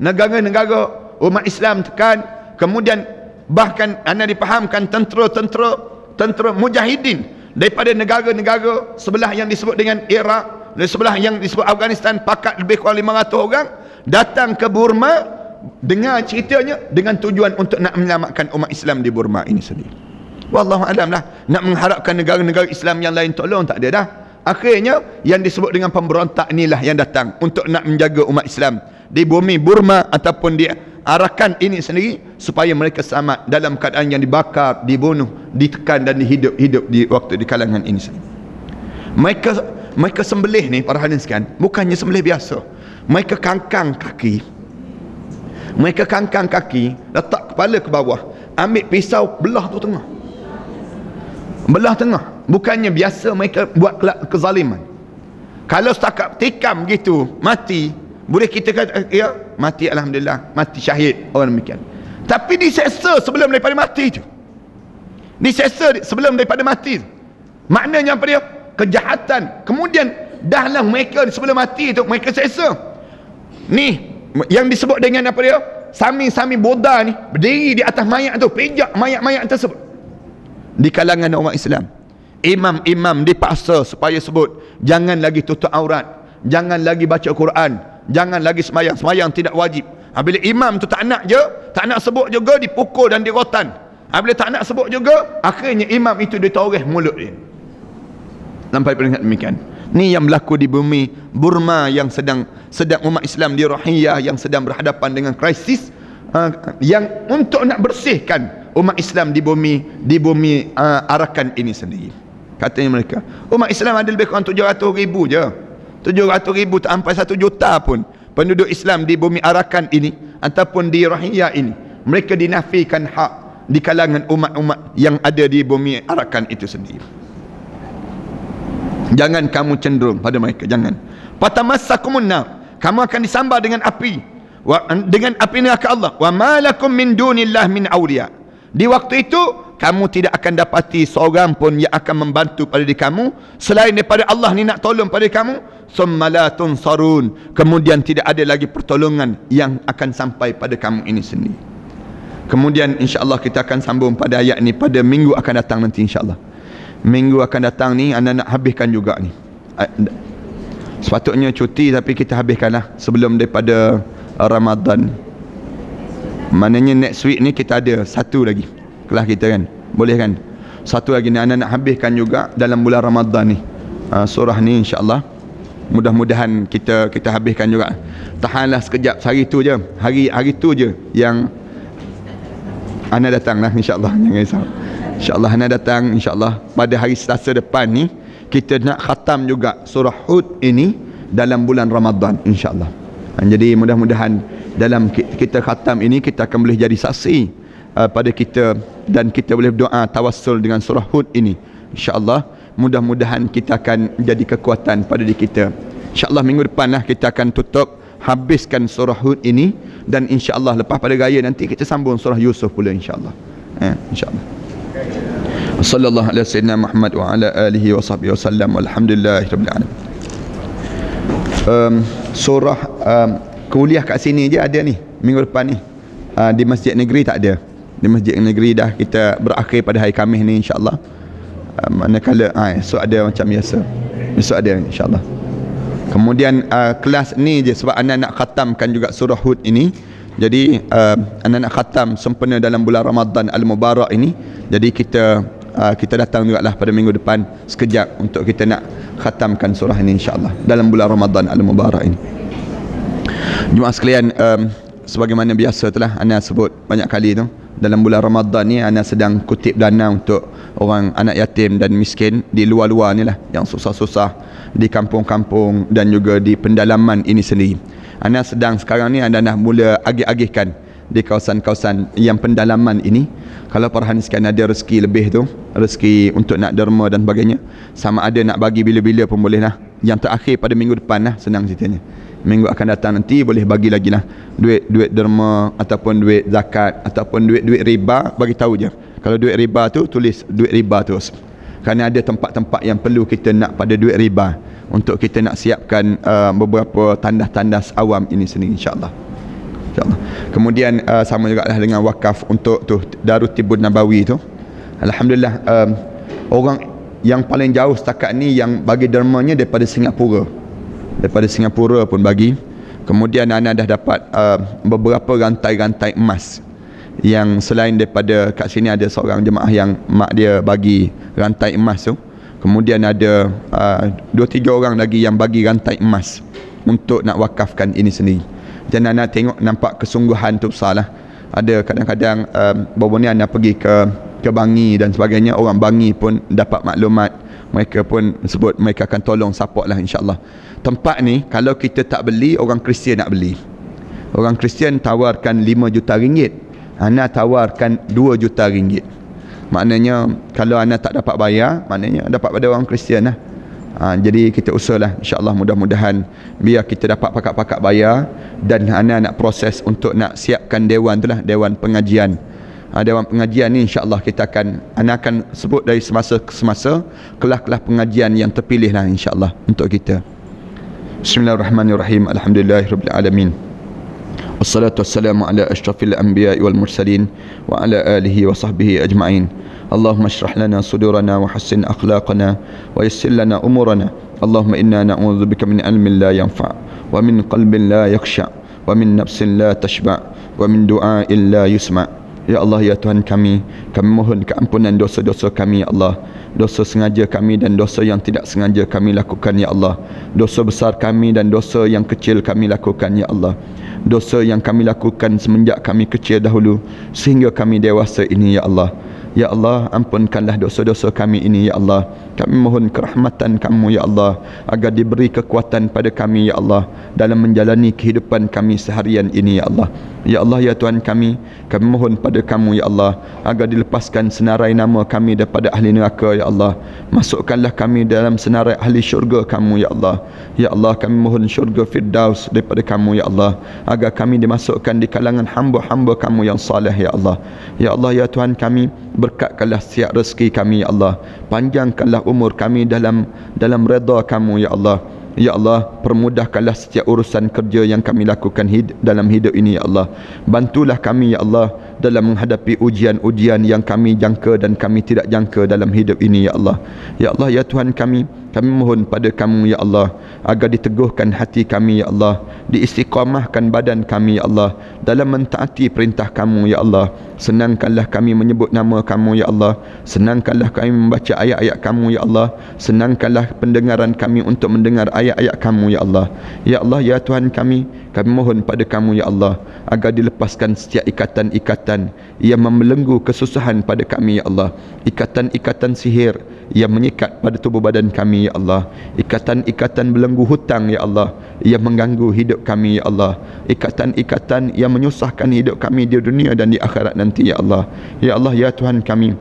negara-negara umat Islam tekan. Kemudian bahkan anda dipahamkan tentera mujahidin daripada negara-negara sebelah yang disebut dengan Iraq, dari sebelah yang disebut Afghanistan, pakat lebih kurang 500 orang datang ke Burma, dengar ceritanya dengan tujuan untuk nak menyelamatkan umat Islam di Burma ini sendiri. Wallahu alam lah, nak mengharapkan negara-negara Islam yang lain tolong, tak ada dah. Akhirnya yang disebut dengan pemberontak inilah yang datang untuk nak menjaga umat Islam di bumi Burma ataupun di Arakan ini sendiri, supaya mereka selamat dalam keadaan yang dibakar, dibunuh, ditekan dan dihidup di waktu di kalangan ini sendiri. Mereka sembelih ni para hadirin sekalian, bukannya sembelih biasa. Mereka kangkang kaki, letak kepala ke bawah, ambil pisau belah tengah. Bukannya biasa mereka buat kezaliman. Kalau setakat tikam gitu mati, boleh kita kata ya mati, alhamdulillah, mati syahid, orang demikian. Tapi diseksa sebelum daripada mati tu, maknanya apa dia? Kejahatan. Kemudian dahlah mereka sebelum mati tu mereka seksa. Ni yang disebut dengan apa dia, sami boda ni, berdiri di atas mayat tu, pijak mayat tersebut. Di kalangan umat Islam, imam dipaksa supaya sebut jangan lagi tutup aurat, jangan lagi baca Quran, jangan lagi semayang tidak wajib. Bila imam tu tak nak sebut juga, dipukul dan dirotan. Bila tak nak sebut juga, akhirnya imam itu ditoreh mulut dia. Sampai peringkat demikian. Ni yang berlaku di bumi Burma, yang sedang umat Islam di Rohingya yang sedang berhadapan dengan krisis yang untuk nak bersihkan umat Islam di bumi Arakan ini sendiri. Katanya mereka, umat Islam ada lebih kurang 700,000 je. 700,000 tak sampai 1 juta pun penduduk Islam di bumi Arakan ini ataupun di Rohingya ini. Mereka dinafikan hak di kalangan umat-umat yang ada di bumi Arakan itu sendiri. Jangan kamu cenderung pada mereka, jangan. Fatamassakumun nar, kamu akan disambar dengan api, dengan api neraka Allah. Wa malakum min dunillah min awliya. Di waktu itu kamu tidak akan dapati seorang pun yang akan membantu pada diri kamu selain daripada Allah ni nak tolong pada kamu. Summa la tunsarun, kemudian tidak ada lagi pertolongan yang akan sampai pada kamu ini sendiri. Kemudian insya-Allah kita akan sambung pada ayat ni pada minggu akan datang nanti, insya-Allah. Minggu akan datang ni anda nak habiskan juga ni. Sepatutnya cuti tapi kita habiskanlah sebelum daripada Ramadan. Maknanya next week ni kita ada satu lagi kelas kita kan. Boleh kan? Satu lagi ni anda nak habiskan juga dalam bulan Ramadan ni. Surah ni insya-Allah. Mudah-mudahan kita habiskan juga. Tahanlah sekejap, hari tu je. Hari tu je yang anda datanglah insya-Allah. Jangan risau. InsyaAllah anda datang, insyaAllah pada hari Selasa depan ni kita nak khatam juga surah Hud ini dalam bulan Ramadan, insyaAllah. Jadi mudah-mudahan dalam kita khatam ini kita akan boleh jadi saksi pada kita, dan kita boleh berdoa tawassul dengan surah Hud ini, insyaAllah. Mudah-mudahan kita akan jadi kekuatan pada diri kita. InsyaAllah minggu depan lah kita akan tutup habiskan surah Hud ini, dan insya-Allah lepas pada raya nanti kita sambung surah Yusuf pula insya-Allah. Insya-Allah. Sallallahu alaihi wasallam Muhammad wa ala alihi wa sahbihi wasallam walhamdulillahirabbil alamin. Surah kuliah kat sini je ada ni minggu depan ni. Di masjid negeri tak ada. Di masjid negeri dah kita berakhir pada hari Khamis ni insya-Allah. Manakala esok ada macam biasa. Esok ada insya-Allah. Kemudian kelas ni je sebab anak nak khatamkan juga surah Hud ini. Jadi anak nak khatam sempena dalam bulan Ramadan Al-Mubarak ini. Jadi kita datang juga lah pada minggu depan sekejap untuk kita nak khatamkan surah ini insya-Allah dalam bulan Ramadan Al-Mubarak ini. Jemaah sekalian, sebagaimana biasa telah ana sebut banyak kali tu, dalam bulan Ramadan ni ana sedang kutip dana untuk orang anak yatim dan miskin di luar-luar ni lah, yang susah-susah di kampung-kampung dan juga di pendalaman ini sendiri. Ana sedang sekarang ni anda nak mula agih-agihkan di kawasan-kawasan yang pendalaman ini. Kalau perhatikan sekalian ada rezeki lebih tu, rezeki untuk nak derma dan sebagainya, sama ada nak bagi bila-bila pun boleh lah. Yang terakhir pada minggu depan lah, senang ceritanya. Minggu akan datang nanti boleh bagi lagi lah duit derma ataupun duit zakat ataupun duit riba, bagi tahu je. Kalau duit riba tu tulis duit riba terus. Kerana ada tempat-tempat yang perlu kita nak pada duit riba untuk kita nak siapkan beberapa tandas-tandas awam ini sendiri insya-Allah. InsyaAllah. Kemudian sama juga lah dengan wakaf untuk tu Darut Tibun Nabawi tu. Alhamdulillah, orang yang paling jauh setakat ni yang bagi dermanya daripada Singapura. Daripada Singapura pun bagi. Kemudian ana dah dapat beberapa rantai-rantai emas yang selain daripada kat sini ada seorang jemaah yang mak dia bagi rantai emas tu. Kemudian ada 2-3 orang lagi yang bagi rantai emas untuk nak wakafkan ini sendiri. Dan ana tengok nampak kesungguhan tu besar lah. Ada kadang-kadang baru ni ana pergi ke Bangi dan sebagainya, orang Bangi pun dapat maklumat, mereka pun sebut mereka akan tolong support lah insya-Allah. Tempat ni kalau kita tak beli, orang Kristian nak beli. Orang Kristian tawarkan 5 juta ringgit, ana tawarkan 2 juta ringgit. Maknanya kalau ana tak dapat bayar, maknanya dapat pada orang Kristian lah. Jadi kita usahalah insya-Allah, mudah-mudahan biar kita dapat pakak-pakak bayar. Dan ana nak proses untuk nak siapkan dewan tu lah, dewan pengajian. Dewan pengajian ni insya-Allah ana akan sebut dari semasa ke semasa kelas-kelas pengajian yang terpilih lah insya-Allah untuk kita. Bismillahirrahmanirrahim. Alhamdulillahirabbil alamin. Wassalatu wassalamu ala asyrafil anbiya'i wal mursalin wa ala alihi wa sahbihi ajma'in. Allahumma shrah lana sudurana wa hassin akhlaqana wa yassir lana umurana. Allahumma inna na'udzubika min ilmin la yanfa' wa min qalbin la yakhsha' wa min nafsin la tashba' wa min du'a'in la yusma'. Ya Allah, ya Tuhan kami mohon keampunan dosa-dosa kami ya Allah. Dosa sengaja kami dan dosa yang tidak sengaja kami lakukan ya Allah. Dosa besar kami dan dosa yang kecil kami lakukan ya Allah. Dosa yang kami lakukan semenjak kami kecil dahulu sehingga kami dewasa ini ya Allah. Ya Allah, ampunkanlah dosa-dosa kami ini ya Allah. Kami mohon kerahmatan kamu ya Allah, agar diberi kekuatan pada kami ya Allah dalam menjalani kehidupan kami seharian ini ya Allah. Ya Allah, ya Tuhan kami mohon pada kamu ya Allah, agar dilepaskan senarai nama kami daripada ahli neraka ya Allah. Masukkanlah kami dalam senarai ahli syurga kamu ya Allah. Ya Allah, kami mohon syurga Firdaus daripada kamu ya Allah, agar kami dimasukkan di kalangan hamba-hamba kamu yang saleh ya Allah. Ya Allah, ya Tuhan kami, berkatkanlah setiap rezeki kami ya Allah. Panjangkanlah umur kami dalam redha kamu ya Allah. Ya Allah, permudahkanlah setiap urusan kerja yang kami lakukan dalam hidup ini ya Allah. Bantulah kami ya Allah dalam menghadapi ujian-ujian yang kami jangka dan kami tidak jangka dalam hidup ini ya Allah. Ya Allah, ya Tuhan kami mohon pada kamu ya Allah, agar diteguhkan hati kami ya Allah, diistiqamahkan badan kami ya Allah dalam mentaati perintah kamu ya Allah. Senangkanlah kami menyebut nama kamu ya Allah. Senangkanlah kami membaca ayat-ayat kamu ya Allah. Senangkanlah pendengaran kami untuk mendengar ayat-ayat kamu ya Allah. Ya Allah, ya Tuhan kami mohon pada kamu ya Allah, agar dilepaskan setiap ikatan-ikatan yang membelenggu kesusahan pada kami ya Allah. Ikatan-ikatan sihir yang mengikat pada tubuh badan kami ya Allah. Ikatan-ikatan belenggu hutang ya Allah yang mengganggu hidup kami ya Allah. Ikatan-ikatan yang menyusahkan hidup kami di dunia dan di akhirat nanti ya Allah. Ya Allah, ya Tuhan kami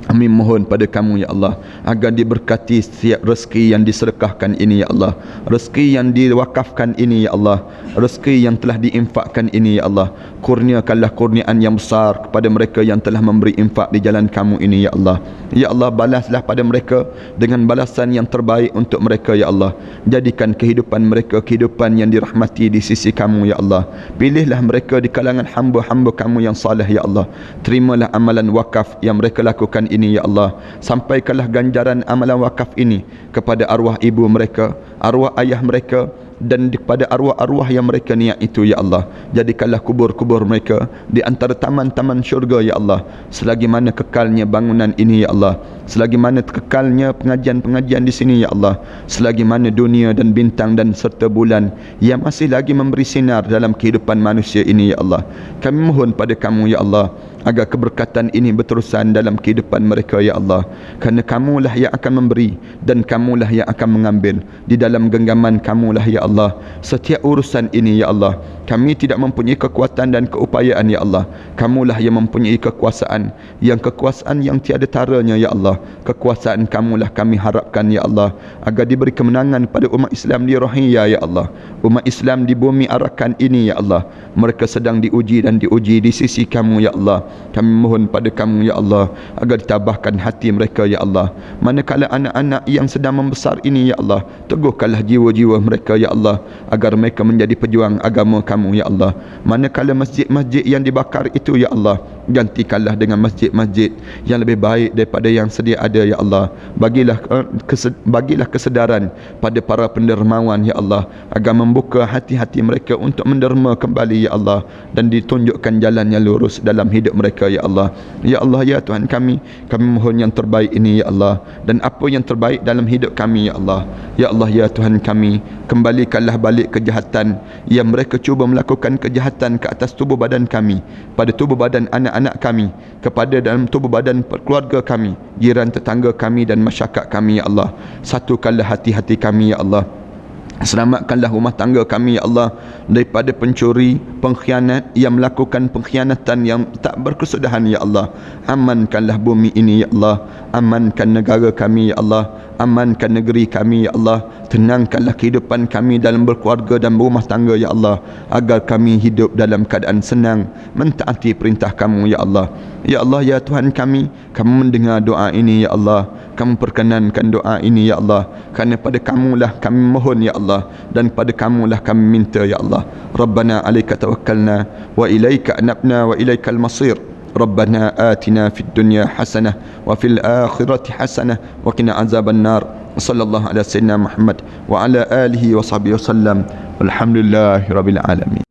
Kami mohon pada kamu ya Allah agar diberkati setiap rezeki yang disedekahkan ini ya Allah, rezeki yang diwakafkan ini ya Allah, rezeki yang telah diinfakkan ini ya Allah. Kurniakanlah kurniaan yang besar kepada mereka yang telah memberi infak di jalan kamu ini ya Allah. Ya Allah, balaslah pada mereka dengan balasan yang terbaik untuk mereka ya Allah. Jadikan kehidupan mereka kehidupan yang dirahmati di sisi kamu ya Allah. Pilihlah mereka di kalangan hamba-hamba kamu yang saleh ya Allah. Terimalah amalan wakaf yang mereka lakukan ini ya Allah. Sampaikanlah ganjaran amalan wakaf ini kepada arwah ibu mereka, arwah ayah mereka, dan kepada arwah-arwah yang mereka niat itu ya Allah. Jadikanlah kubur-kubur mereka di antara taman-taman syurga ya Allah. Selagi mana kekalnya bangunan ini ya Allah, selagi mana kekalnya pengajian-pengajian di sini ya Allah, selagi mana dunia dan bintang dan serta bulan yang masih lagi memberi sinar dalam kehidupan manusia ini ya Allah. Kami mohon pada kamu ya Allah agar keberkatan ini berterusan dalam kehidupan mereka ya Allah. Kerana kamulah yang akan memberi dan kamulah yang akan mengambil. Di dalam genggaman kamulah ya Allah setiap urusan ini ya Allah. Kami tidak mempunyai kekuatan dan keupayaan ya Allah. Kamulah yang mempunyai kekuasaan, yang kekuasaan yang tiada taranya ya Allah. Kekuasaan kamulah kami harapkan ya Allah agar diberi kemenangan pada umat Islam di Rohingya ya Allah. Umat Islam di bumi Arakan ini ya Allah, mereka sedang diuji dan diuji di sisi kamu ya Allah. Kami mohon pada kamu ya Allah agar ditabahkan hati mereka ya Allah. Manakala anak-anak yang sedang membesar ini ya Allah, teguhkanlah jiwa-jiwa mereka ya Allah agar mereka menjadi pejuang agama kamu ya Allah. Manakala masjid-masjid yang dibakar itu ya Allah, gantikanlah dengan masjid-masjid yang lebih baik daripada yang sedia ada ya Allah. Bagilah kesedaran pada para pendermawan ya Allah agar membuka hati-hati mereka untuk menderma kembali ya Allah, dan ditunjukkan jalan yang lurus dalam hidup mereka ya Allah. Ya Allah ya Tuhan kami mohon yang terbaik ini ya Allah, dan apa yang terbaik dalam hidup kami ya Allah. Ya Allah ya Tuhan kami, kembalikanlah balik kejahatan yang mereka cuba melakukan kejahatan ke atas tubuh badan kami, pada tubuh badan anak-anak kami, kepada dalam tubuh badan keluarga kami, jiran tetangga kami dan masyarakat kami ya Allah. Satukanlah hati-hati kami ya Allah. Selamatkanlah rumah tangga kami ya Allah daripada pencuri, pengkhianat yang melakukan pengkhianatan yang tak berkesudahan ya Allah. Amankanlah bumi ini ya Allah, amankan negara kami ya Allah, amankan negeri kami ya Allah. Tenangkanlah kehidupan kami dalam berkeluarga dan berumah tangga ya Allah, agar kami hidup dalam keadaan senang mentaati perintah kamu ya Allah. Ya Allah ya Tuhan kami mendengar doa ini ya Allah. Kamu perkenankan doa ini ya Allah, kerana pada kamulah kami mohon ya Allah, dan pada kamulah kami minta ya Allah. Rabbana alaika tawakkalna wa ilaika anabna wa ilaikal masir. Rabbana atina fid dunya hasanah wa fil akhirati hasanah wa qina azaban nar. Sallallahu ala sayyidina Muhammad wa ala alihi wa sahbihi wasallam. Walhamdulillahirabbil alamin.